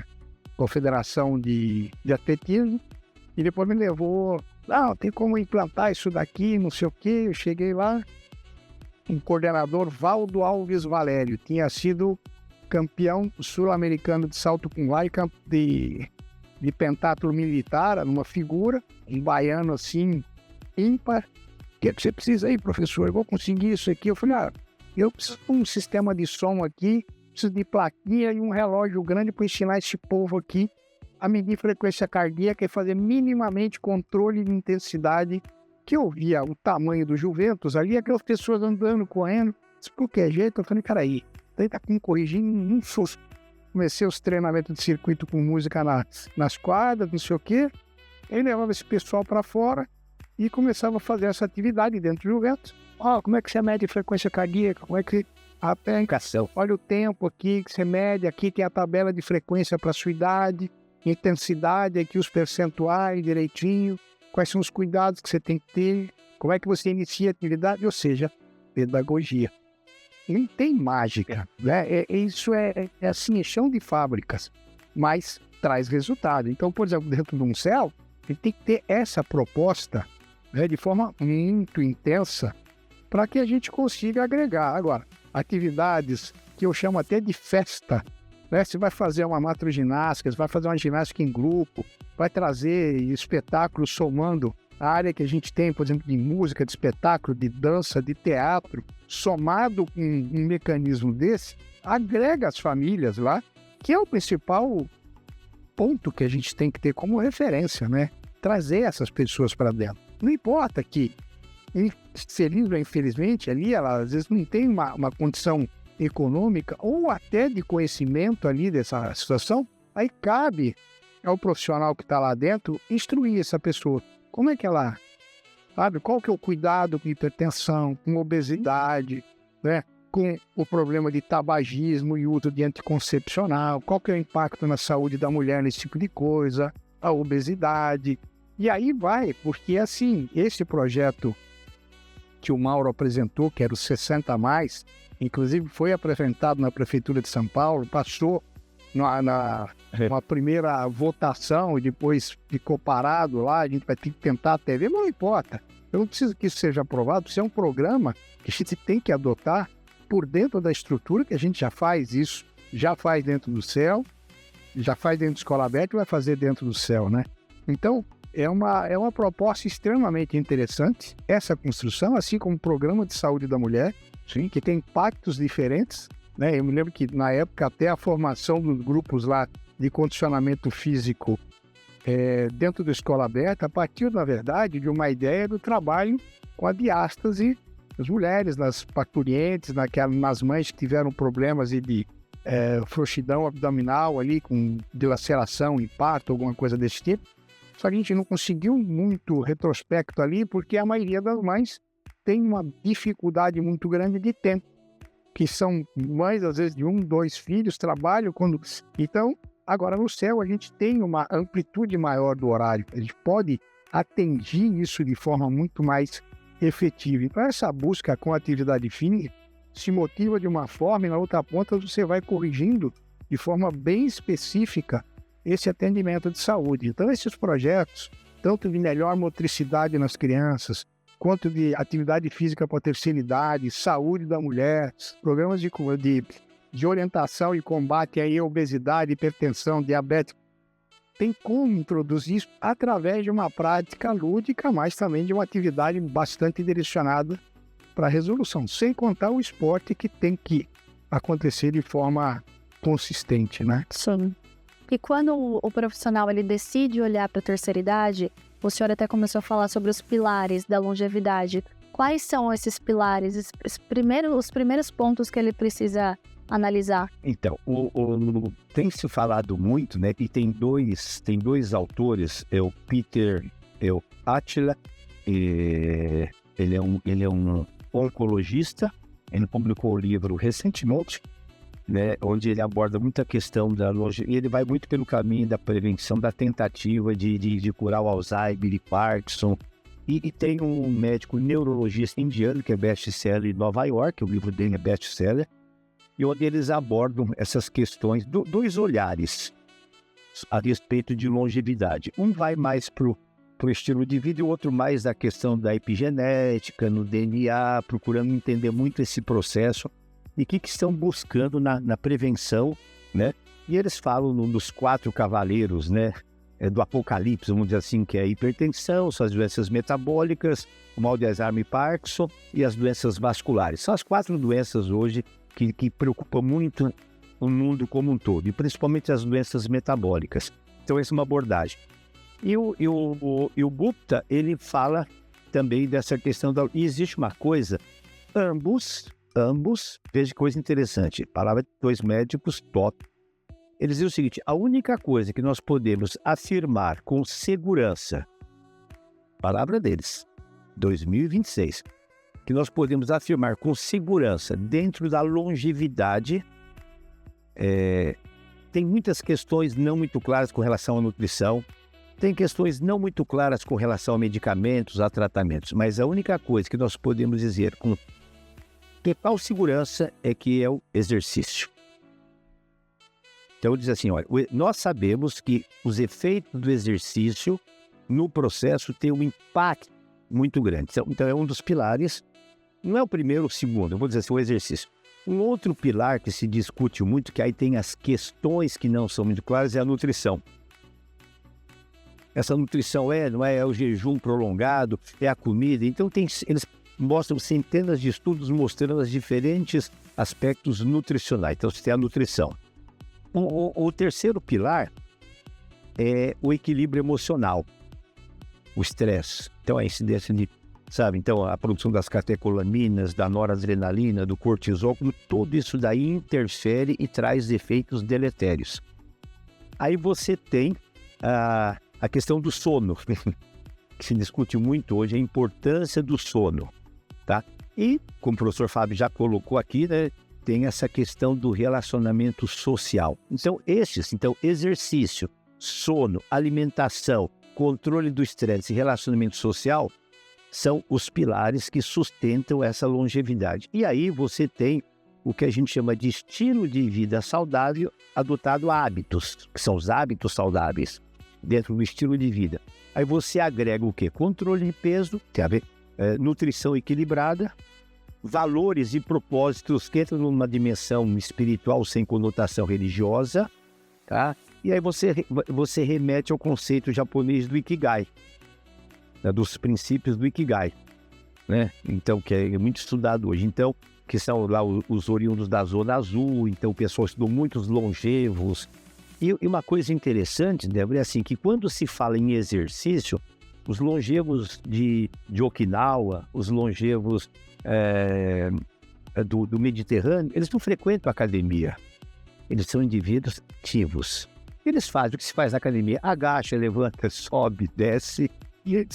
Speaker 3: Confederação de Atletismo e depois me levou, tem como implantar isso daqui, não sei o quê. Eu cheguei lá, um coordenador, Valdo Alves Valério, tinha sido campeão sul-americano de salto com arco de pentátulo militar, numa figura, um baiano assim, ímpar. O que você precisa aí, professor? Eu vou conseguir isso aqui. Eu falei, eu preciso de um sistema de som aqui, preciso de plaquinha e um relógio grande para ensinar esse povo aqui a medir frequência cardíaca e fazer minimamente controle de intensidade, que eu via o tamanho do Juventus ali, aquelas pessoas andando, correndo, por que jeito? Eu falei, cara, aí, ele tá corrigindo um susto. comecei os treinamentos de circuito com música nas quadras, não sei o quê. Aí levava esse pessoal para fora e começava a fazer essa atividade dentro do Juventus. Como é que você mede a frequência cardíaca? Como é que olha o tempo aqui que você mede, aqui tem a tabela de frequência para sua idade, intensidade, aqui os percentuais direitinho, quais são os cuidados que você tem que ter, como é que você inicia a atividade, ou seja, pedagogia. E não tem mágica, né? Isso é assim, é chão de fábricas, mas traz resultado. Então, por exemplo, dentro de um CEL, ele tem que ter essa proposta, né, de forma muito intensa para que a gente consiga agregar. Agora, atividades que eu chamo até de festa, né? Você vai fazer uma macroginástica, você vai fazer uma ginástica em grupo, vai trazer espetáculos somando a área que a gente tem, por exemplo, de música, de espetáculo, de dança, de teatro, somado com um mecanismo desse, agrega as famílias lá, que é o principal ponto que a gente tem que ter como referência, né? Trazer essas pessoas para dentro. Não importa que, feliz ou infelizmente, ali ela às vezes não tem uma condição econômica ou até de conhecimento ali dessa situação, aí cabe ao profissional que está lá dentro instruir essa pessoa. Como é que ela, sabe, qual que é o cuidado com hipertensão, com obesidade, né? Com o problema de tabagismo e uso de anticoncepcional, qual que é o impacto na saúde da mulher nesse tipo de coisa, a obesidade. E aí vai, porque assim, esse projeto que o Mauro apresentou, que era o 60+, inclusive foi apresentado na Prefeitura de São Paulo, passou uma primeira votação e depois ficou parado lá, a gente vai ter que tentar até ver, mas não importa. Eu não preciso que isso seja aprovado, isso é um programa que a gente tem que adotar por dentro da estrutura, que a gente já faz isso, já faz dentro do CEL, já faz dentro da Escola Aberta e vai fazer dentro do CEL, né? Então, é uma proposta extremamente interessante, essa construção, assim como o Programa de Saúde da Mulher, sim, que tem impactos diferentes, né? Eu me lembro que, na época, até a formação dos grupos lá de condicionamento físico dentro da Escola Aberta partiu, na verdade, de uma ideia do trabalho com a diástase das mulheres, nas parturientes, nas mães que tiveram problemas de frouxidão abdominal ali, com dilaceração, infarto, alguma coisa desse tipo. Só que a gente não conseguiu muito retrospecto ali, porque a maioria das mães tem uma dificuldade muito grande de tempo, que são mães, às vezes, de 1, 2 filhos, trabalham quando... Então, agora no CEL a gente tem uma amplitude maior do horário, a gente pode atender isso de forma muito mais efetiva. Então, essa busca com a atividade física se motiva de uma forma e na outra ponta você vai corrigindo de forma bem específica esse atendimento de saúde. Então, esses projetos, tanto de melhor motricidade nas crianças, quanto de atividade física para a terceira idade, saúde da mulher, programas de orientação e combate à obesidade, hipertensão, diabetes, tem como introduzir isso através de uma prática lúdica, mas também de uma atividade bastante direcionada para a resolução, sem contar o esporte que tem que acontecer de forma consistente, né?
Speaker 1: Sim. E quando o profissional ele decide olhar para a terceira idade, o senhor até começou a falar sobre os pilares da longevidade. Quais são esses pilares, os primeiros pontos que ele precisa analisar?
Speaker 2: Então, tem se falado muito, né? E tem dois autores, o Peter Attia, ele é um oncologista, ele publicou um livro recentemente, né, onde ele aborda muita questão da longevidade, e ele vai muito pelo caminho da prevenção, da tentativa de curar o Alzheimer e Parkinson. E tem um médico neurologista indiano, que é best-seller em Nova York, o livro dele é best-seller, e onde eles abordam essas questões, dois olhares a respeito de longevidade. Um vai mais para o estilo de vida e o outro mais da questão da epigenética, no DNA, procurando entender muito esse processo e o que estão buscando na prevenção, né? E eles falam nos 4 cavaleiros, né? Do apocalipse, vamos dizer assim, que é a hipertensão, são as doenças metabólicas, o mal de Alzheimer e Parkinson e as doenças vasculares. São as 4 doenças hoje que preocupam muito o mundo como um todo, e principalmente as doenças metabólicas. Então, essa é uma abordagem. E o Gupta, ele fala também dessa questão e existe uma coisa, ambos, veja que coisa interessante, palavra de 2 médicos top, Eles dizem o seguinte: a única coisa que nós podemos afirmar com segurança, palavra deles, 2026, que nós podemos afirmar com segurança dentro da longevidade, tem muitas questões não muito claras com relação à nutrição, tem questões não muito claras com relação a medicamentos, a tratamentos, mas a única coisa que nós podemos dizer com total segurança é que é o exercício. Então diz assim, olha, nós sabemos que os efeitos do exercício no processo têm um impacto muito grande. Então é um dos pilares, não é o primeiro ou o segundo, eu vou dizer assim, o exercício. Um outro pilar que se discute muito, que aí tem as questões que não são muito claras, é a nutrição. Essa nutrição não é o jejum prolongado, é a comida. Então eles mostram centenas de estudos mostrando os diferentes aspectos nutricionais. Então você tem a nutrição. O terceiro pilar é o equilíbrio emocional, o estresse. Então a incidência de, então a produção das catecolaminas, da noradrenalina, do cortisol, tudo isso daí interfere e traz efeitos deletérios. Aí você tem a questão do sono, que se discute muito hoje, a importância do sono, tá? E, como o professor Fábio já colocou aqui, né, tem essa questão do relacionamento social. Então, exercício, sono, alimentação, controle do estresse e relacionamento social são os pilares que sustentam essa longevidade. E aí você tem o que a gente chama de estilo de vida saudável adotado a hábitos, que são os hábitos saudáveis dentro do estilo de vida. Aí você agrega o quê? Controle de peso, tem a ver, nutrição equilibrada, valores e propósitos que entram numa dimensão espiritual sem conotação religiosa, tá? E aí você remete ao conceito japonês do Ikigai, né? Dos princípios do Ikigai, né? Então, que é muito estudado hoje. Então, que são lá os oriundos da Zona Azul, então pessoas estudam muitos longevos. E uma coisa interessante, Débora, é assim, que quando se fala em exercício, os longevos de Okinawa, os longevos do Mediterrâneo, eles não frequentam a academia. Eles são indivíduos ativos. Eles fazem o que se faz na academia, agacha, levanta, sobe, desce, e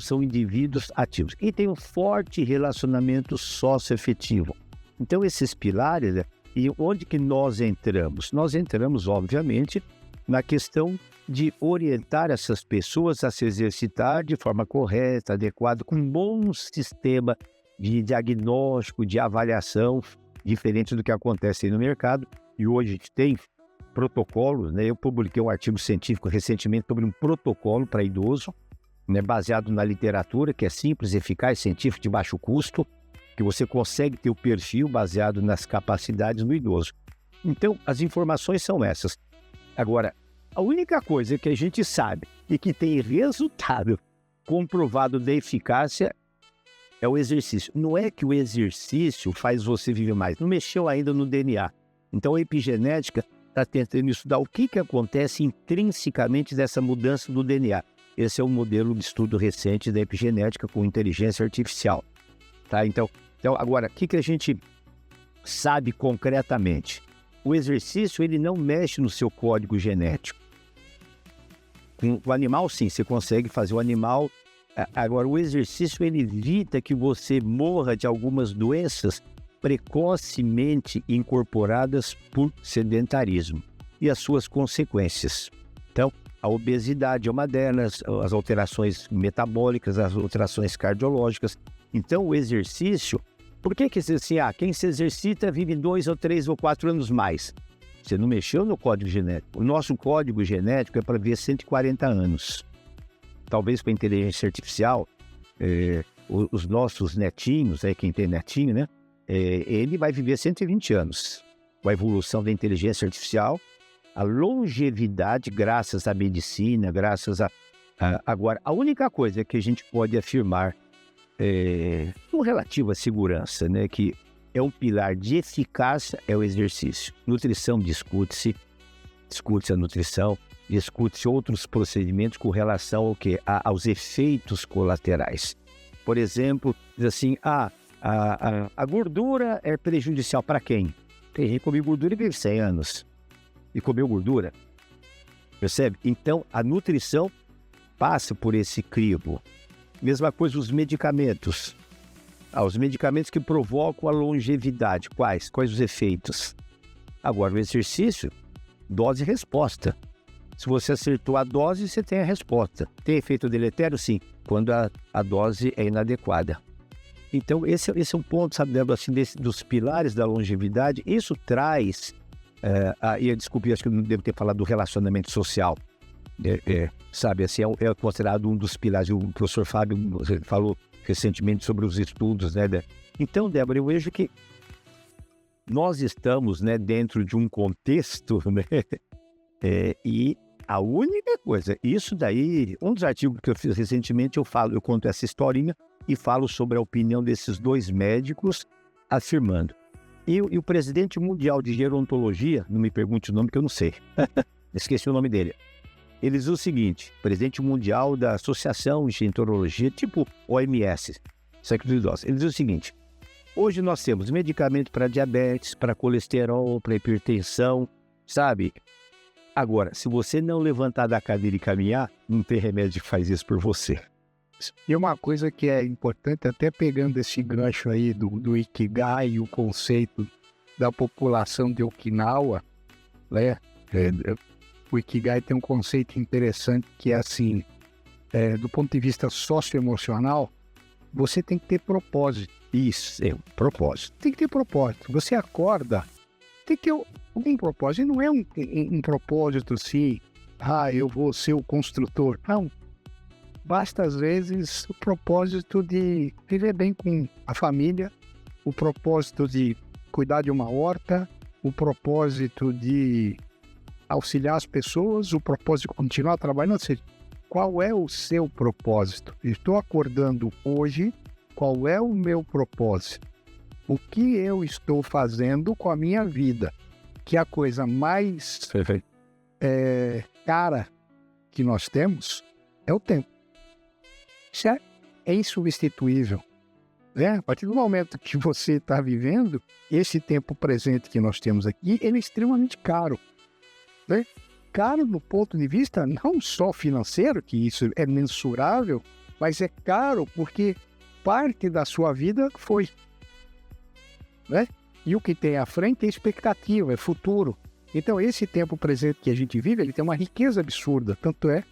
Speaker 2: são indivíduos ativos. E tem um forte relacionamento socioafetivo. Então esses pilares, e onde que nós entramos? Nós entramos, obviamente, na questão de orientar essas pessoas a se exercitar de forma correta, adequada, com um bom sistema de diagnóstico, de avaliação, diferente do que acontece aí no mercado. E hoje a gente tem protocolos, né? Eu publiquei um artigo científico recentemente sobre um protocolo para idoso, né? Baseado na literatura, que é simples, eficaz, científico, de baixo custo, que você consegue ter o perfil baseado nas capacidades do idoso. Então, as informações são essas. Agora, a única coisa que a gente sabe e que tem resultado comprovado da eficácia é o exercício. Não é que o exercício faz você viver mais. Não mexeu ainda no DNA. Então, a epigenética está tentando estudar o que acontece intrinsecamente dessa mudança do DNA. Esse é um modelo de estudo recente da epigenética com inteligência artificial. Tá? Então, agora, o que a gente sabe concretamente? O exercício, ele não mexe no seu código genético. Com o animal, sim, você consegue fazer o animal. Agora, o exercício, ele evita que você morra de algumas doenças precocemente incorporadas por sedentarismo e as suas consequências. Então, a obesidade é uma delas, as alterações metabólicas, as alterações cardiológicas. Então, o exercício, por que assim, quem se exercita vive 2 ou 3 ou 4 anos mais? Você não mexeu no código genético. O nosso código genético é para viver 140 anos. Talvez com a inteligência artificial, os nossos netinhos, quem tem netinho, né? Ele vai viver 120 anos. Com a evolução da inteligência artificial, a longevidade, graças à medicina, graças a... Agora, a única coisa que a gente pode afirmar com relativa segurança, né, que é um pilar de eficácia, é o exercício. Nutrição discute-se a nutrição, discute-se outros procedimentos com relação ao quê? Aos efeitos colaterais. Por exemplo, diz assim, a gordura é prejudicial para quem? Tem gente que come gordura e vive 100 anos. e comeu gordura. Percebe? Então, a nutrição passa por esse crivo. Mesma coisa os medicamentos. Os medicamentos que provocam a longevidade. Quais? Quais os efeitos? Agora, o exercício, dose e resposta. Se você acertou a dose, você tem a resposta. Tem efeito deletério? Sim, quando a dose é inadequada. Então, esse é um ponto, sabe, assim, dos pilares da longevidade. Isso traz, desculpe, acho que eu não devo ter falado do relacionamento social. Sabe, assim, é considerado um dos pilares. O professor Fábio falou recentemente sobre os estudos, né? Então, Débora, eu vejo que nós estamos, né, dentro de um contexto, né? E a única coisa, isso daí, um dos artigos que eu fiz recentemente, eu conto essa historinha e falo sobre a opinião desses dois médicos afirmando. E o presidente mundial de gerontologia, não me pergunte o nome que eu não sei, esqueci o nome dele. Ele diz o seguinte, presidente mundial da Associação de Gerontologia, tipo OMS, século idosos. Ele diz o seguinte, hoje nós temos medicamento para diabetes, para colesterol, para hipertensão, sabe? Agora, se você não levantar da cadeira e caminhar, não tem remédio que faz isso por você.
Speaker 3: E uma coisa que é importante, até pegando esse gancho aí do Ikigai e o conceito da população de Okinawa, né? O Ikigai tem um conceito interessante que é assim, do ponto de vista socioemocional, você tem que ter propósito.
Speaker 2: Isso, propósito.
Speaker 3: Tem que ter propósito. Você acorda, tem que ter um propósito. E não é um propósito assim, eu vou ser o construtor. Não. Basta, às vezes, o propósito de viver bem com a família, o propósito de cuidar de uma horta, o propósito de auxiliar as pessoas, o propósito de continuar trabalhando. Ou seja, qual é o seu propósito? Estou acordando hoje, qual é o meu propósito? O que eu estou fazendo com a minha vida? Que é a coisa mais cara que nós temos é o tempo. Isso é insubstituível. Né? A partir do momento que você está vivendo, esse tempo presente que nós temos aqui, ele é extremamente caro. Né? Caro do ponto de vista não só financeiro, que isso é mensurável, mas é caro porque parte da sua vida foi. Né? E o que tem à frente é expectativa, é futuro. Então esse tempo presente que a gente vive, ele tem uma riqueza absurda. Tanto é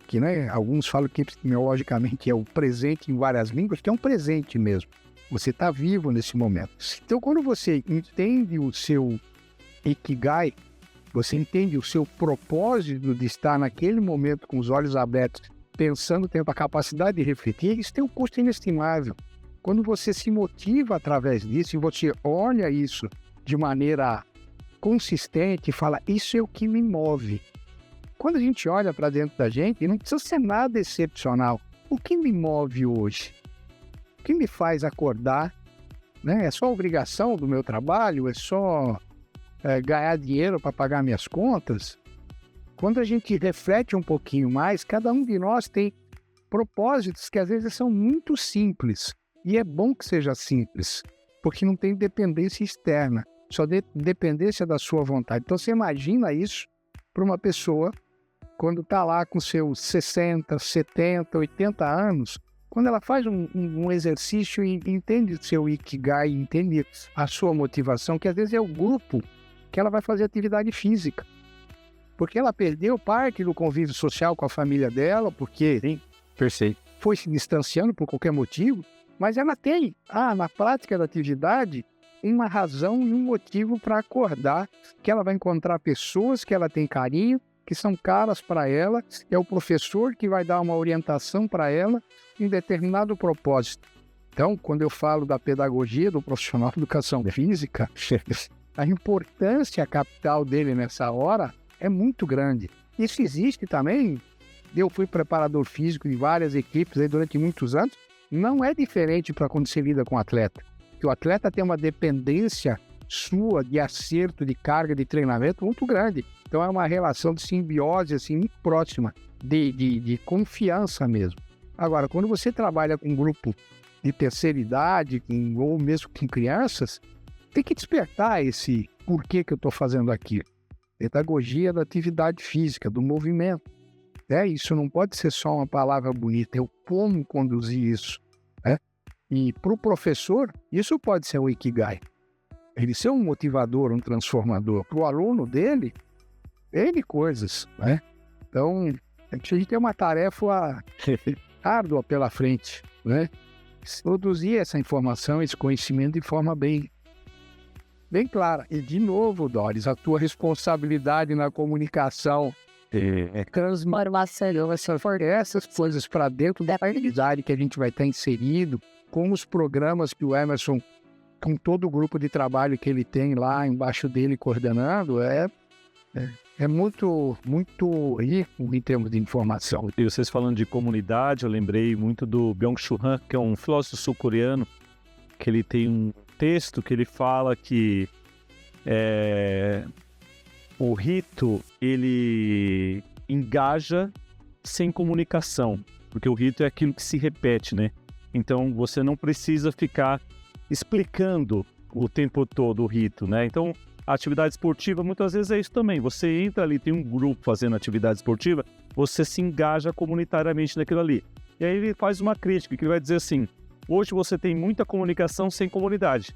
Speaker 3: que, né, alguns falam que epistemologicamente é o presente em várias línguas, que é um presente mesmo. Você está vivo nesse momento. Então quando você entende o seu Ikigai, você entende o seu propósito de estar naquele momento com os olhos abertos, pensando, tendo a capacidade de refletir, isso tem um custo inestimável. Quando você se motiva através disso e você olha isso de maneira consistente e fala, isso é o que me move. Quando a gente olha para dentro da gente, não precisa ser nada excepcional. O que me move hoje? O que me faz acordar? Né? É só obrigação do meu trabalho? É só ganhar dinheiro para pagar minhas contas? Quando a gente reflete um pouquinho mais, cada um de nós tem propósitos que às vezes são muito simples. E é bom que seja simples, porque não tem dependência externa, só dependência da sua vontade. Então você imagina isso para uma pessoa quando está lá com seus 60, 70, 80 anos, quando ela faz um exercício e entende o seu Ikigai, entende a sua motivação, que às vezes é o grupo que ela vai fazer atividade física. Porque ela perdeu parte do convívio social com a família dela, porque foi se distanciando por qualquer motivo, mas ela tem, na prática da atividade, uma razão e um motivo para acordar, que ela vai encontrar pessoas que ela tem carinho, que são caras para ela, é o professor que vai dar uma orientação para ela em determinado propósito. Então, quando eu falo da pedagogia do profissional de educação física, a importância capital dele nessa hora é muito grande. Isso existe também. Eu fui preparador físico de várias equipes aí durante muitos anos. Não é diferente para quando você lida com o atleta. Que o atleta tem uma dependência sua de acerto, de carga, de treinamento muito grande. Então é uma relação de simbiose assim, muito próxima, de confiança mesmo. Agora, quando você trabalha com um grupo de terceira idade, ou mesmo com crianças, tem que despertar esse porquê que eu estou fazendo aquilo. pedagogia da atividade física, do movimento. Isso não pode ser só uma palavra bonita, é o como conduzir isso. E para o professor, isso pode ser um Ikigai. Ele ser um motivador, um transformador. Para o aluno dele, N coisas. Então, a gente tem uma tarefa árdua pela frente. Produzir essa informação, esse conhecimento de forma bem clara. E, de novo, Doris, a tua responsabilidade na comunicação transformação, essas coisas para dentro da atividade que a gente vai estar inserido, com os programas que o Emerson, com todo o grupo de trabalho que ele tem lá embaixo dele coordenando, é muito, muito rico em termos de informação.
Speaker 4: E vocês falando de comunidade, eu lembrei muito do Byung-Chul Han, que é um filósofo sul-coreano, que ele tem um texto que ele fala que o rito, ele engaja sem comunicação, porque o rito é aquilo que se repete, né? Então, você não precisa ficar explicando o tempo todo o rito, né? Então, a atividade esportiva, muitas vezes é isso também. Você entra ali, tem um grupo fazendo atividade esportiva, você se engaja comunitariamente naquilo ali. E aí ele faz uma crítica, que ele vai dizer assim, hoje você tem muita comunicação sem comunidade,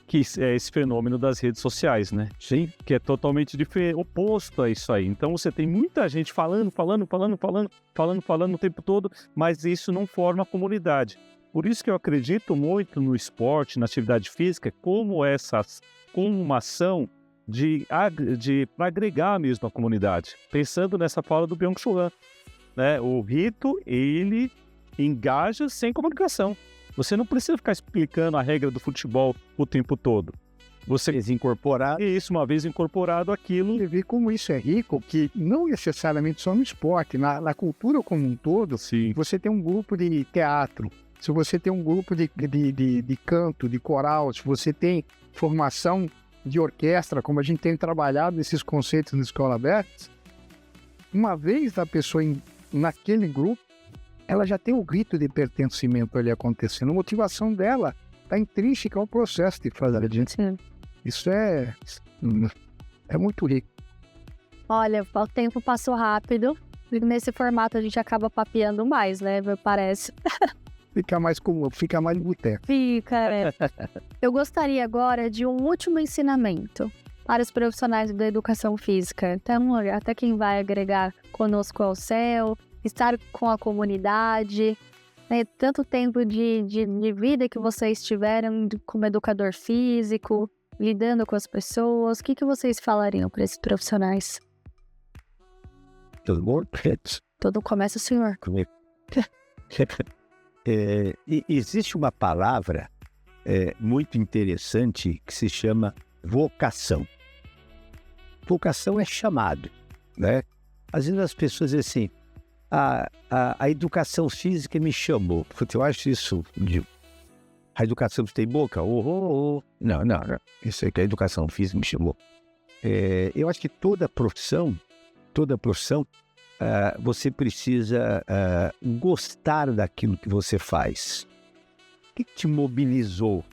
Speaker 4: que é esse fenômeno das redes sociais, né?
Speaker 2: Sim.
Speaker 4: Que é totalmente oposto a isso aí. Então você tem muita gente falando o tempo todo, mas isso não forma comunidade. Por isso que eu acredito muito no esporte, na atividade física, como uma ação para agregar mesmo a comunidade. Pensando nessa fala do Byung-Chul Han, né? O rito, ele engaja sem comunicação. Você não precisa ficar explicando a regra do futebol o tempo todo. Você
Speaker 2: incorporar.
Speaker 4: Isso, uma vez incorporado aquilo.
Speaker 3: Você vê como isso é rico, que não necessariamente só no esporte, na cultura como um todo.
Speaker 4: Sim.
Speaker 3: Você tem um grupo de teatro, se você tem um grupo de canto, de coral, se você tem formação de orquestra, como a gente tem trabalhado esses conceitos na Escola Aberta, uma vez a pessoa naquele grupo, ela já tem o rito de pertencimento ali acontecendo. A motivação dela está intrínseca ao processo de fazer.
Speaker 1: Sim.
Speaker 3: Isso é muito rico.
Speaker 1: Olha, o tempo passou rápido. Nesse formato a gente acaba papeando mais, né? Parece.
Speaker 3: Fica mais boteco.
Speaker 1: Fica, Eu gostaria agora de um último ensinamento para os profissionais da educação física. Então, até quem vai agregar conosco ao céu, estar com a comunidade, né? Tanto tempo de vida que vocês tiveram como educador físico, lidando com as pessoas. O que vocês falariam para esses profissionais?
Speaker 2: Todo mundo?
Speaker 1: Todo começa o senhor.
Speaker 2: Comigo. Existe uma palavra muito interessante que se chama vocação. Vocação é chamado, né? Às vezes as pessoas dizem assim, a educação física me chamou. Eu acho isso... A educação tem boca? Não. Isso é que a educação física me chamou. Eu acho que toda profissão, você precisa gostar daquilo que você faz. O que te mobilizou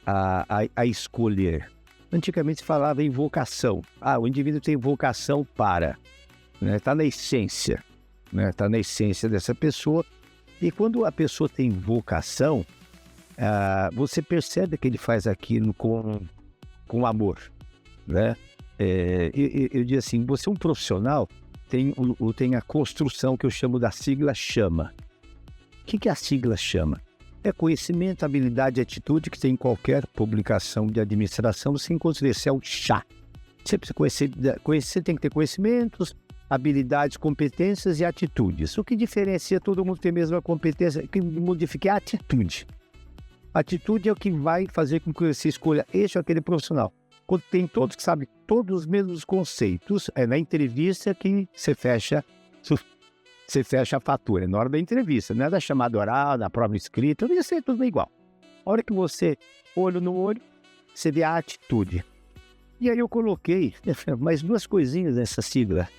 Speaker 2: a escolher? Antigamente se falava em vocação. O indivíduo tem vocação para... Está na essência. Está na essência dessa pessoa. E quando a pessoa tem vocação, você percebe que ele faz aquilo com amor. Né? Eu digo assim, você é um profissional, tem a construção que eu chamo da sigla CHAMA. O que a sigla CHAMA? É conhecimento, habilidade e atitude que tem em qualquer publicação de administração. Você encontra esse é o chá. Você precisa conhecer, tem que ter conhecimentos, habilidades, competências e atitudes. O que diferencia todo mundo ter a mesma competência, o que modifica é a atitude. A atitude é o que vai fazer com que você escolha este ou aquele profissional. Quando tem todos que sabem todos os mesmos conceitos, é na entrevista que você fecha a fatura. Na hora da entrevista, não é da chamada oral, da prova escrita, isso é tudo igual. A hora que você, olho no olho, você vê a atitude. E aí eu coloquei mais duas coisinhas nessa sigla.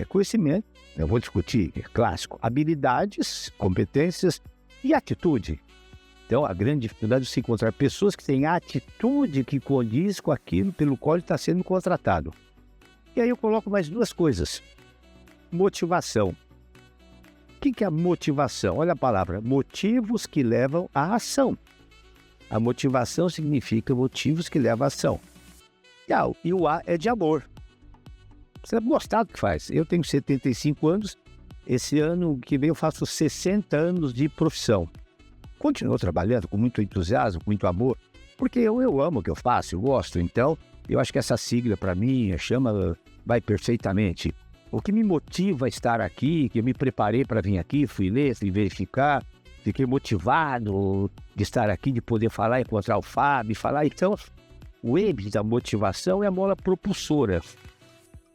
Speaker 2: Conhecimento, eu vou discutir, clássico, habilidades, competências e atitude. Então, a grande dificuldade é se encontrar pessoas que têm atitude que condiz com aquilo pelo qual ele está sendo contratado. E aí eu coloco mais duas coisas. Motivação. O que é a motivação? Olha a palavra, motivos que levam à ação. A motivação significa motivos que levam à ação. E o A é de amor. Você deve gostar do que faz. Eu tenho 75 anos, esse ano que vem eu faço 60 anos de profissão. Continuo trabalhando com muito entusiasmo, com muito amor, porque eu amo o que eu faço, eu gosto. Então, eu acho que essa sigla para mim, vai perfeitamente. O que me motiva a estar aqui, que eu me preparei para vir aqui, fui ler, fui verificar, fiquei motivado de estar aqui, de poder falar, encontrar o Fábio, falar. Então, o M da motivação é a mola propulsora.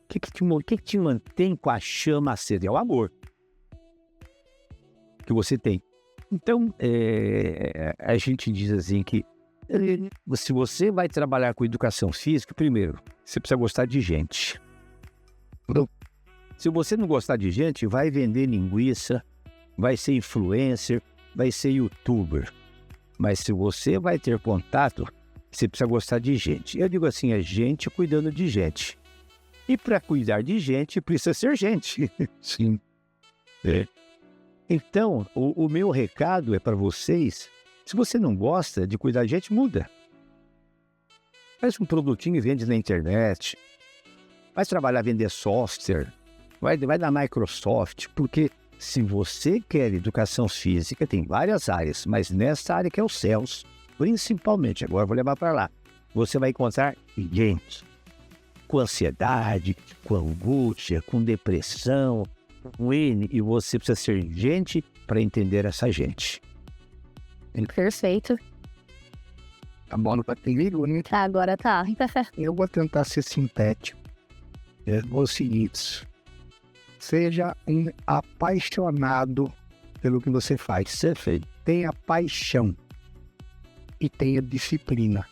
Speaker 2: O que te mantém com a chama acesa? É o amor que você tem. Então, a gente diz assim que se você vai trabalhar com educação física, primeiro, você precisa gostar de gente. Se você não gostar de gente, vai vender linguiça, vai ser influencer, vai ser youtuber. Mas se você vai ter contato, você precisa gostar de gente. Eu digo assim, é gente cuidando de gente. E para cuidar de gente, precisa ser gente. Sim. Então, o meu recado é para vocês, se você não gosta de cuidar de gente, muda. Faz um produtinho e vende na internet. Vai trabalhar, vender software. Vai na Microsoft, porque se você quer educação física, tem várias áreas, mas nessa área que é os céus, principalmente, agora eu vou levar para lá, você vai encontrar gente com ansiedade, com angústia, com depressão, com N, e você precisa ser gente para entender essa gente.
Speaker 1: Perfeito.
Speaker 3: Tá bom, não vai ter língua, né?
Speaker 1: Agora tá.
Speaker 3: Eu vou tentar ser sintético. É o seguinte: seja um apaixonado pelo que você faz.
Speaker 2: Perfeito.
Speaker 3: Tenha paixão e tenha disciplina.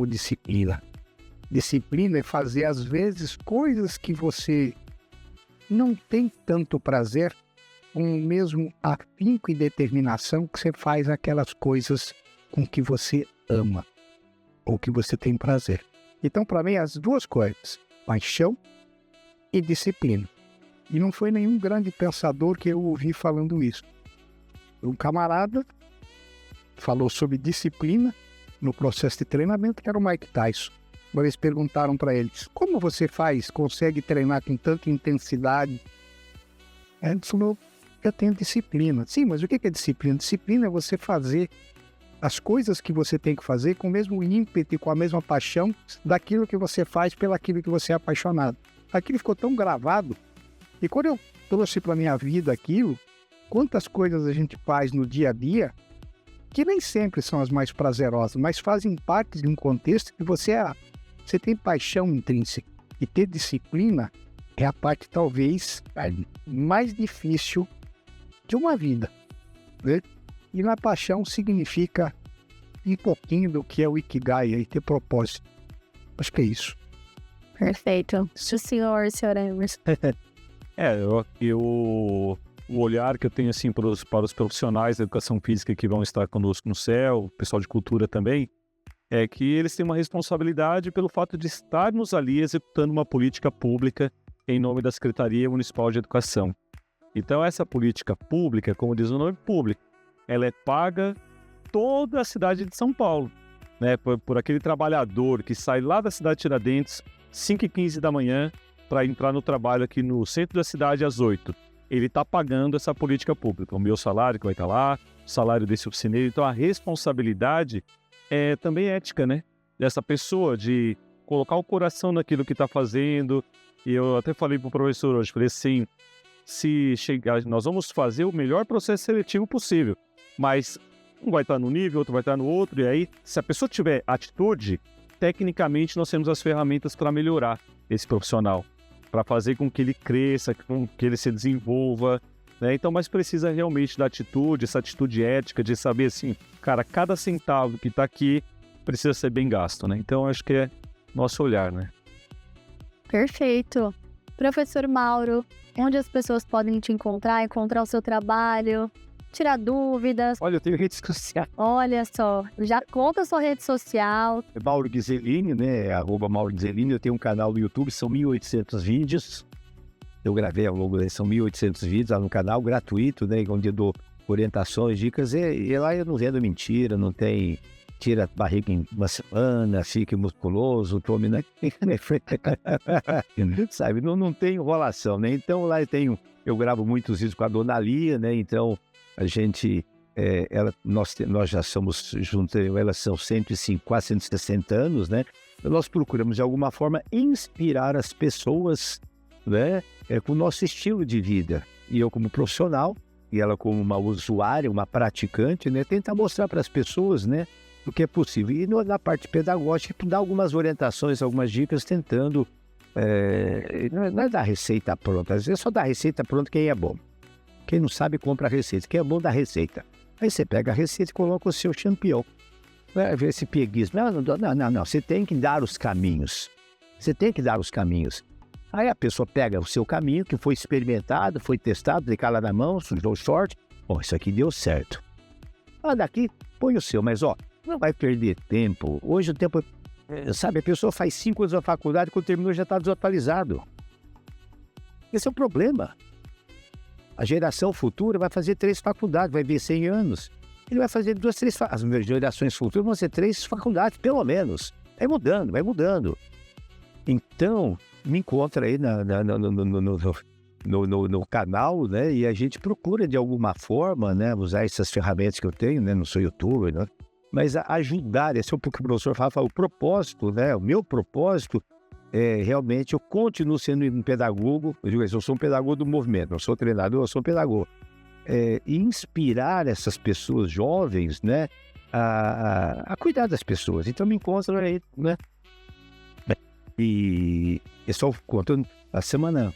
Speaker 3: Disciplina. Disciplina é fazer, às vezes, coisas que você não tem tanto prazer, com o mesmo afinco e determinação que você faz aquelas coisas com que você ama ou que você tem prazer. Então, para mim, as duas coisas, paixão e disciplina. E não foi nenhum grande pensador que eu ouvi falando isso. Um camarada falou sobre disciplina no processo de treinamento, que era o Mike Tyson. Uma vez perguntaram para eles, como você consegue treinar com tanta intensidade? Ele falou, eu tenho disciplina. Sim, mas o que é disciplina? Disciplina é você fazer as coisas que você tem que fazer com o mesmo ímpeto e com a mesma paixão daquilo que você faz pelaquilo que você é apaixonado. Aquilo ficou tão gravado, e quando eu trouxe para minha vida aquilo, quantas coisas a gente faz no dia a dia, que nem sempre são as mais prazerosas, mas fazem parte de um contexto que você tem paixão intrínseca. E ter disciplina é a parte talvez mais difícil de uma vida, né? E na paixão significa um pouquinho do que é o Ikigai, aí, ter propósito. Acho que é isso.
Speaker 1: Perfeito. Senhor Emerson.
Speaker 4: O olhar que eu tenho assim, para os profissionais da educação física que vão estar conosco no céu, o pessoal de cultura também, é que eles têm uma responsabilidade pelo fato de estarmos ali executando uma política pública em nome da Secretaria Municipal de Educação. Então, essa política pública, como diz o nome público, ela é paga toda a cidade de São Paulo, né? Por aquele trabalhador que sai lá da cidade de Tiradentes, 5h15 da manhã, para entrar no trabalho aqui no centro da cidade às 8h. Ele está pagando essa política pública. O meu salário que vai estar lá, o salário desse oficineiro. Então, a responsabilidade é também ética, né? Dessa pessoa, de colocar o coração naquilo que está fazendo. E eu até falei para o professor hoje, falei assim, se chegar, nós vamos fazer o melhor processo seletivo possível, mas um vai estar no nível, outro vai estar no outro, e aí, se a pessoa tiver atitude, tecnicamente nós temos as ferramentas para melhorar esse profissional, para fazer com que ele cresça, com que ele se desenvolva, né? Então, mas precisa realmente da atitude, essa atitude ética, de saber assim, cara, cada centavo que está aqui precisa ser bem gasto, né? Então, acho que é nosso olhar, né?
Speaker 1: Perfeito. Professor Mauro, onde as pessoas podem te encontrar o seu trabalho? tirar dúvidas.
Speaker 2: Olha, eu tenho redes sociais.
Speaker 1: Olha só, já conta a sua rede social.
Speaker 2: Mauro Ghiseline, né? @Mauro Ghiseline. Eu tenho um canal no YouTube, são 1.800 vídeos. Eu gravei ao longo são 1.800 vídeos lá no canal, gratuito, né? Onde eu dou orientações, dicas. E lá eu não vendo mentira, não tem... Tira a barriga em uma semana, fique musculoso, tome... Sabe, não tem enrolação, né? Então lá eu gravo muitos vídeos com a Dona Lia, né? Então a gente... nós já somos juntos, elas são 105, quase 160 anos, né? Nós procuramos de alguma forma inspirar as pessoas, né? Com o nosso estilo de vida. E eu como profissional, e ela como uma usuária, uma praticante, né? Tentar mostrar para as pessoas, né? O que é possível. E na parte pedagógica, dar algumas orientações, algumas dicas, tentando... não é dar receita pronta. Às vezes só dar receita pronta quem é bom. Quem não sabe, compra a receita. Quem é bom, dá receita. Aí você pega a receita e coloca o seu champignon. Vai ver esse pieguismo. Não. Você tem que dar os caminhos. Você tem que dar os caminhos. Aí a pessoa pega o seu caminho, que foi experimentado, foi testado, aplicar lá na mão, sujou o short. Isso aqui deu certo. Daqui, põe o seu. Mas, não vai perder tempo. Hoje o tempo... Sabe, a pessoa faz 5 anos na faculdade, quando terminou já está desatualizado. Esse é o problema. A geração futura vai fazer 3 faculdades, vai ver 100 anos. Ele vai fazer 2, 3 faculdades. As gerações futuras vão ser 3 faculdades, pelo menos. Vai mudando. Então, me encontra aí no canal, né? E a gente procura, de alguma forma, né? Usar essas ferramentas que eu tenho, né? Não sou youtuber, né? Mas ajudar, esse é o que o professor fala, o propósito, né? O meu propósito realmente, eu continuo sendo um pedagogo, eu digo assim, eu sou um pedagogo do movimento, eu sou treinador, eu sou um pedagogo. E inspirar essas pessoas jovens, né? A cuidar das pessoas. Então me encontro aí, né? E só contando, a semana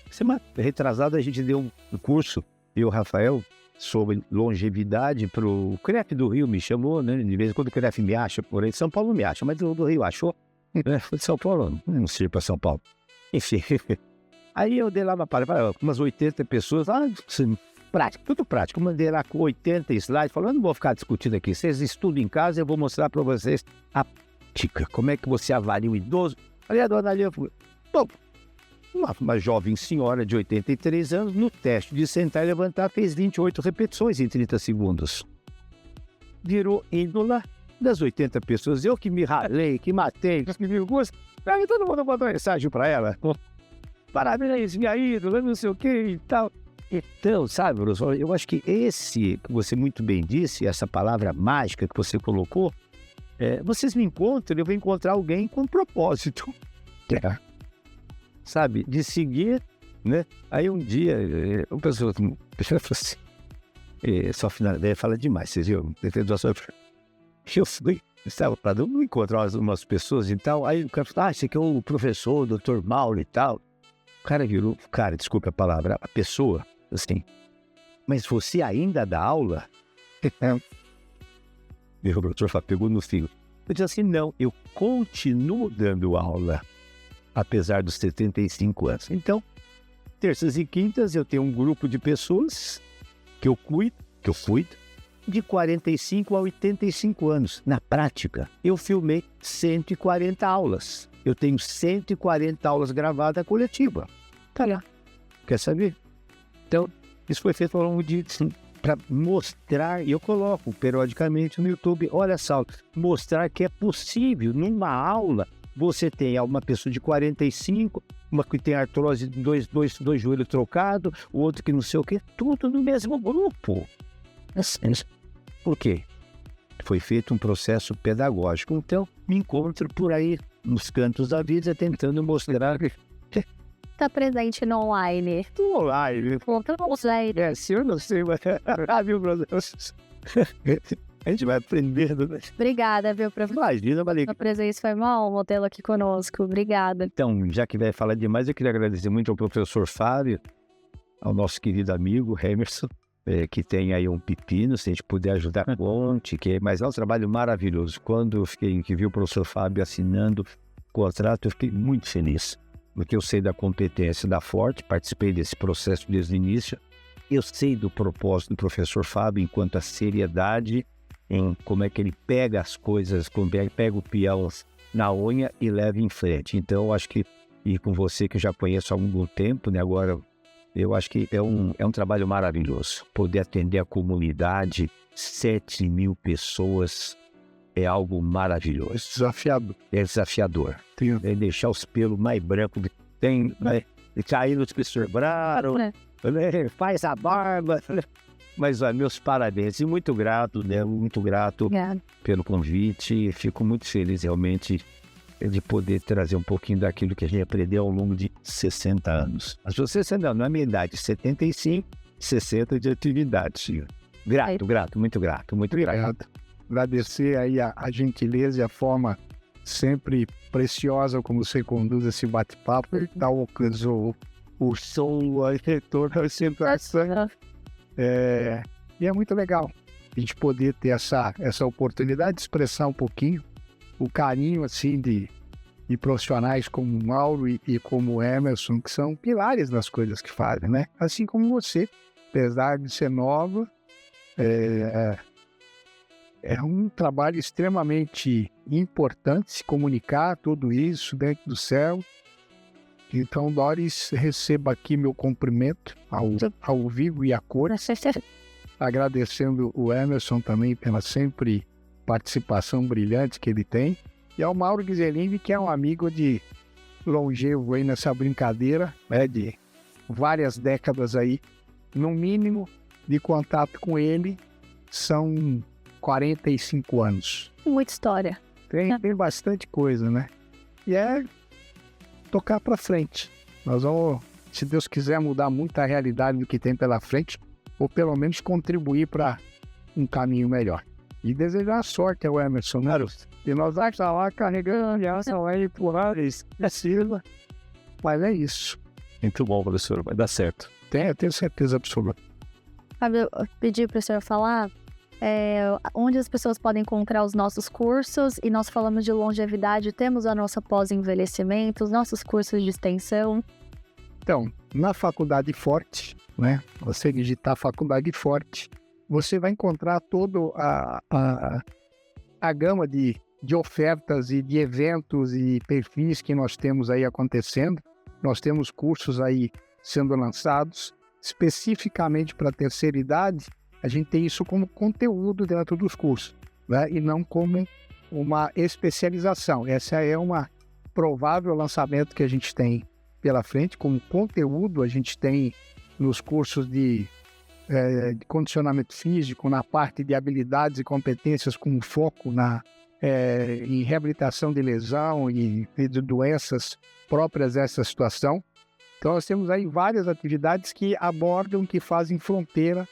Speaker 2: retrasada a gente deu um curso, eu e o Rafael, sobre longevidade para o CREF do Rio, me chamou, né? De vez em quando o CREF me acha, por aí São Paulo não me acha, mas do Rio achou. De São Paulo, não sei para São Paulo. Enfim, aí eu dei lá uma palestra, umas 80 pessoas, prático, tudo prático. Eu mandei lá com 80 slides, falando, eu não vou ficar discutindo aqui, vocês estudam em casa, eu vou mostrar para vocês a prática, como é que você avalia o idoso. Aí a dona Lia falou, bom, uma jovem senhora de 83 anos, no teste de sentar e levantar, fez 28 repetições em 30 segundos. Virou ídola das 80 pessoas. Eu que me ralei, que matei, que me gosto. Aí todo mundo mandou mensagem para ela. Parabéns, minha ídola, não sei o que e tal. Então, sabe, professor, eu acho que esse, que você muito bem disse, essa palavra mágica que você colocou, vocês me encontram, eu vou encontrar alguém com propósito. Sabe, de seguir, né? Aí um dia, uma pessoa falou assim, só final, fala demais, vocês viram? Eu fui, estava para encontrar umas pessoas e tal, aí o cara falou, esse aqui é o professor, o Dr. Mauro e tal. O cara virou, desculpa a palavra, a pessoa, assim, mas você ainda dá aula? E o professor pegou no fio. Eu disse assim, não, eu continuo dando aula, apesar dos 75 anos. Então, terças e quintas eu tenho um grupo de pessoas que eu cuido, de 45 a 85 anos. Na prática, eu filmei 140 aulas. Eu tenho 140 aulas gravadas coletiva. Tá lá. Quer saber? Então, isso foi feito ao longo de... para mostrar, e eu coloco periodicamente no YouTube, olha só, mostrar que é possível, numa aula, você tem uma pessoa de 45, uma que tem artrose, dois joelhos trocados, o outro que não sei o quê, tudo no mesmo grupo. Por quê? Foi feito um processo pedagógico. Então, me encontro por aí, nos cantos da vida, tentando mostrar...
Speaker 1: Está presente no online.
Speaker 2: Online. Se eu não sei, mas... viu, brother? A gente vai aprendendo, né?
Speaker 1: Obrigada, viu, professor?
Speaker 2: Imagina, Maria.
Speaker 1: A presença foi mal, o modelo aqui conosco. Obrigada.
Speaker 2: Então, já que vai falar demais, eu queria agradecer muito ao professor Fábio, ao nosso querido amigo Emerson, que tem aí um pepino, se a gente puder ajudar, conte, mas é um trabalho maravilhoso. Quando eu vi o professor Fábio assinando o contrato, eu fiquei muito feliz, porque eu sei da competência da Forte, participei desse processo desde o início, Eu sei do propósito do professor Fábio enquanto a seriedade em como é que ele pega as coisas, como ele pega o peão na unha e leva em frente. Então, eu acho que, e com você que eu já conheço há algum tempo, né, agora, eu acho que é um trabalho maravilhoso. Poder atender a comunidade, 7.000 pessoas, é algo maravilhoso.
Speaker 3: Desafiador.
Speaker 2: É desafiador.
Speaker 3: Sim.
Speaker 2: É deixar os pelos mais brancos que tem, né? E cair nos que sobraram, né? Faz a barba. Mas, olha, meus parabéns. E muito grato, né? Muito grato pelo convite. Fico muito feliz, realmente, de poder trazer um pouquinho daquilo que a gente aprendeu ao longo de 60 anos. Mas você, não é a minha idade, 75, 60 de atividade, senhor. Grato, muito grato.
Speaker 3: Obrigado. Agradecer aí a gentileza e a forma sempre preciosa como você conduz esse bate-papo, o som, a retorno, sempre e é muito legal a gente poder ter essa oportunidade de expressar um pouquinho o carinho assim de profissionais como o Mauro e como o Emerson, que são pilares nas coisas que fazem, né? Assim como você, apesar de ser nova, é um trabalho extremamente importante se comunicar tudo isso dentro do céu. Então, Doris, receba aqui meu cumprimento ao vivo e a cores, agradecendo o Emerson também pela sempre participação brilhante que ele tem, e ao Mauro Ghiserini, que é um amigo de longevo aí nessa brincadeira, né, de várias décadas aí, no mínimo, de contato com ele, são 45 anos.
Speaker 1: Muita história.
Speaker 3: Tem bastante coisa, né? E é tocar para frente. Nós vamos, se Deus quiser, mudar muito a realidade do que tem pela frente, ou pelo menos contribuir para um caminho melhor. E desejar sorte ao Emerson, né? E nós vamos estar lá carregando essa vai empurrar, precisa. Mas é isso.
Speaker 4: Muito bom, professor, vai dar certo.
Speaker 3: Eu tenho certeza absoluta.
Speaker 1: Fábio, eu pedi para o senhor falar onde as pessoas podem encontrar os nossos cursos, e nós falamos de longevidade, temos a nossa pós-envelhecimento, os nossos cursos de extensão.
Speaker 3: Então, na Faculdade Forte, né? Você digitar Faculdade Forte, você vai encontrar toda a gama de ofertas e de eventos e perfis que nós temos aí acontecendo. Nós temos cursos aí sendo lançados, especificamente para a terceira idade. A gente tem isso como conteúdo dentro dos cursos, né? E não como uma especialização. Essa é uma provável lançamento que a gente tem pela frente. Como conteúdo, a gente tem nos cursos de condicionamento físico, na parte de habilidades e competências com foco em reabilitação de lesão e de doenças próprias dessa situação. Então, nós temos aí várias atividades que abordam, que fazem fronteira,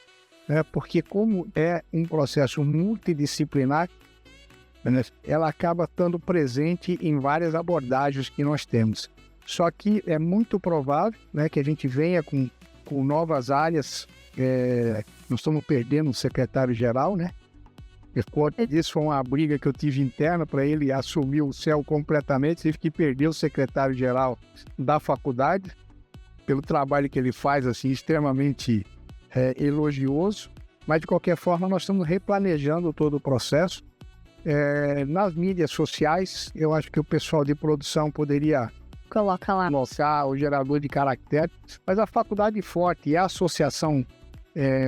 Speaker 3: né? Porque como é um processo multidisciplinar, né, ela acaba estando presente em várias abordagens que nós temos. Só que é muito provável, né, que a gente venha com novas áreas. Nós estamos perdendo um secretário-geral, né? Isso foi uma briga que eu tive interna para ele assumir o céu completamente. Tive que perder o secretário-geral da faculdade pelo trabalho que ele faz, assim, extremamente elogioso. Mas, de qualquer forma, nós estamos replanejando todo o processo. Nas mídias sociais, eu acho que o pessoal de produção poderia
Speaker 1: coloca lá
Speaker 3: o gerador de caracteres, mas a Faculdade Forte e a Associação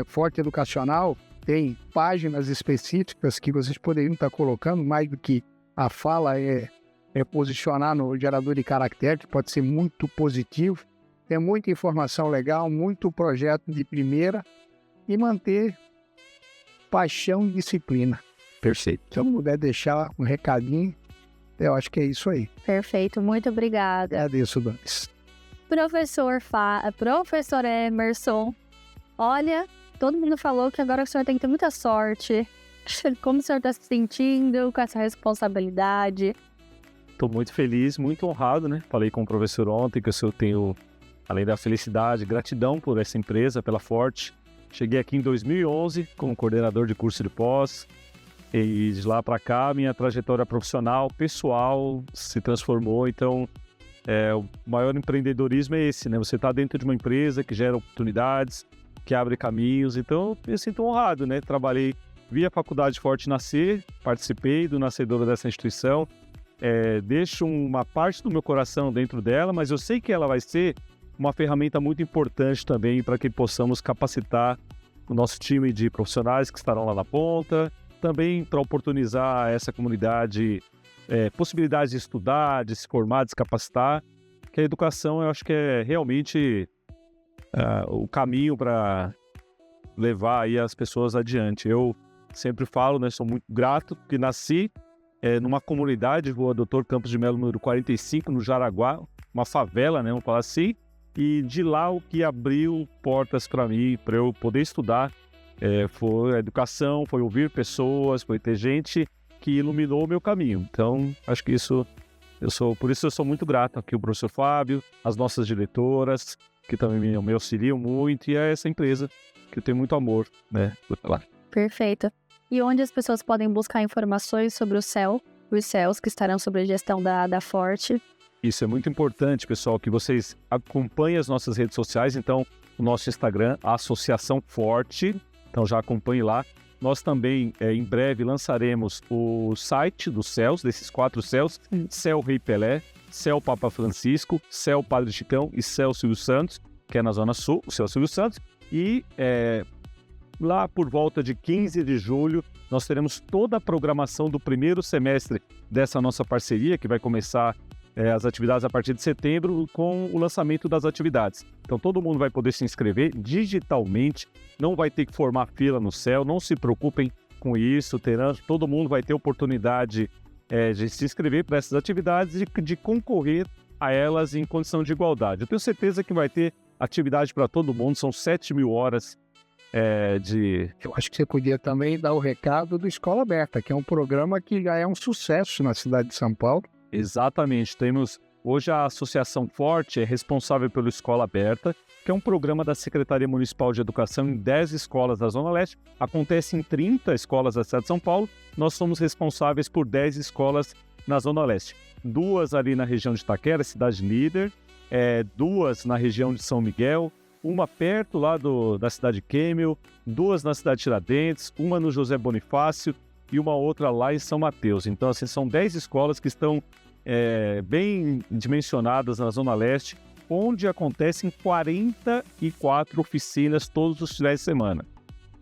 Speaker 3: Forte Educacional tem páginas específicas que vocês poderiam estar colocando, mais do que a fala posicionar no gerador de caracteres, que pode ser muito positivo. Tem muita informação legal, muito projeto de primeira, e manter paixão e disciplina.
Speaker 2: Perfeito.
Speaker 3: Se eu puder deixar um recadinho, eu acho que é isso aí.
Speaker 1: Perfeito, muito obrigada.
Speaker 3: Agradeço, Doris.
Speaker 1: Professor Emerson, olha, todo mundo falou que agora o senhor tem que ter muita sorte. Como o senhor está se sentindo com essa responsabilidade?
Speaker 4: Estou muito feliz, muito honrado, né? Falei com o professor ontem que eu tenho, além da felicidade, gratidão por essa empresa, pela Forte. Cheguei aqui em 2011 como coordenador de curso de pós. E de lá para cá, minha trajetória profissional, pessoal, se transformou. Então, o maior empreendedorismo é esse, né? Você está dentro de uma empresa que gera oportunidades, que abre caminhos. Então, eu me sinto honrado, né? Trabalhei, vi a Faculdade Forte nascer, participei do nascedor dessa instituição, deixo uma parte do meu coração dentro dela, mas eu sei que ela vai ser uma ferramenta muito importante também para que possamos capacitar o nosso time de profissionais que estarão lá na ponta, também para oportunizar a essa comunidade possibilidades de estudar, de se formar, de se capacitar, que a educação eu acho que é realmente o caminho para levar aí as pessoas adiante. Eu sempre falo, né, sou muito grato que nasci numa comunidade, Rua Doutor Campos de Melo, número 45, no Jaraguá, uma favela, né, vamos falar assim, e de lá o que abriu portas para mim, para eu poder estudar, foi a educação, foi ouvir pessoas, foi ter gente que iluminou o meu caminho. Então, acho que por isso eu sou muito grato aqui ao professor Fábio, as nossas diretoras, que também me auxiliam muito, e a essa empresa, que eu tenho muito amor, né, por falar.
Speaker 1: Perfeito. E onde as pessoas podem buscar informações sobre os CELs que estarão sob a gestão da Forte?
Speaker 4: Isso é muito importante, pessoal, que vocês acompanhem as nossas redes sociais. Então, o nosso Instagram, a Associação Forte, então já acompanhe lá. Nós também, em breve, lançaremos o site dos CELs, desses 4 CELs, CEL Rei Pelé, CEL Papa Francisco, CEL Padre Chicão e CEL Silvio Santos, que é na Zona Sul, o CEL Silvio Santos. E lá por volta de 15 de julho, nós teremos toda a programação do primeiro semestre dessa nossa parceria, que vai começar as atividades a partir de setembro, com o lançamento das atividades. Então todo mundo vai poder se inscrever digitalmente, não vai ter que formar fila no CEL, não se preocupem com isso, todo mundo vai ter oportunidade de se inscrever para essas atividades e de concorrer a elas em condição de igualdade. Eu tenho certeza que vai ter atividade para todo mundo, são 7.000 horas
Speaker 3: Eu acho que você podia também dar o recado do Escola Aberta, que é um programa que já é um sucesso na cidade de São Paulo.
Speaker 4: Exatamente. Hoje a Associação Forte é responsável pela Escola Aberta, que é um programa da Secretaria Municipal de Educação em 10 escolas da Zona Leste. Acontece em 30 escolas da cidade de São Paulo. Nós somos responsáveis por 10 escolas na Zona Leste. 2 ali na região de Itaquera, cidade líder, 2 na região de São Miguel, uma perto lá da cidade de Quêmio, 2 na cidade de Tiradentes, uma no José Bonifácio e uma outra lá em São Mateus. Então, assim, são 10 escolas que estão bem dimensionadas na Zona Leste, onde acontecem 44 oficinas todos os finais de semana.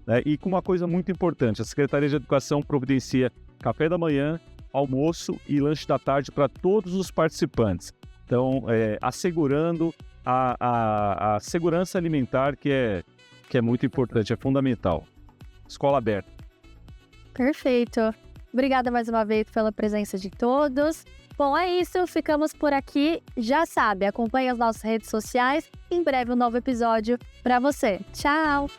Speaker 4: Né? E com uma coisa muito importante, a Secretaria de Educação providencia café da manhã, almoço e lanche da tarde para todos os participantes. Então, assegurando a segurança alimentar, que é muito importante, é fundamental. Escola aberta.
Speaker 1: Perfeito. Obrigada mais uma vez pela presença de todos. Bom, é isso. Ficamos por aqui. Já sabe, acompanhe as nossas redes sociais. Em breve um novo episódio para você. Tchau!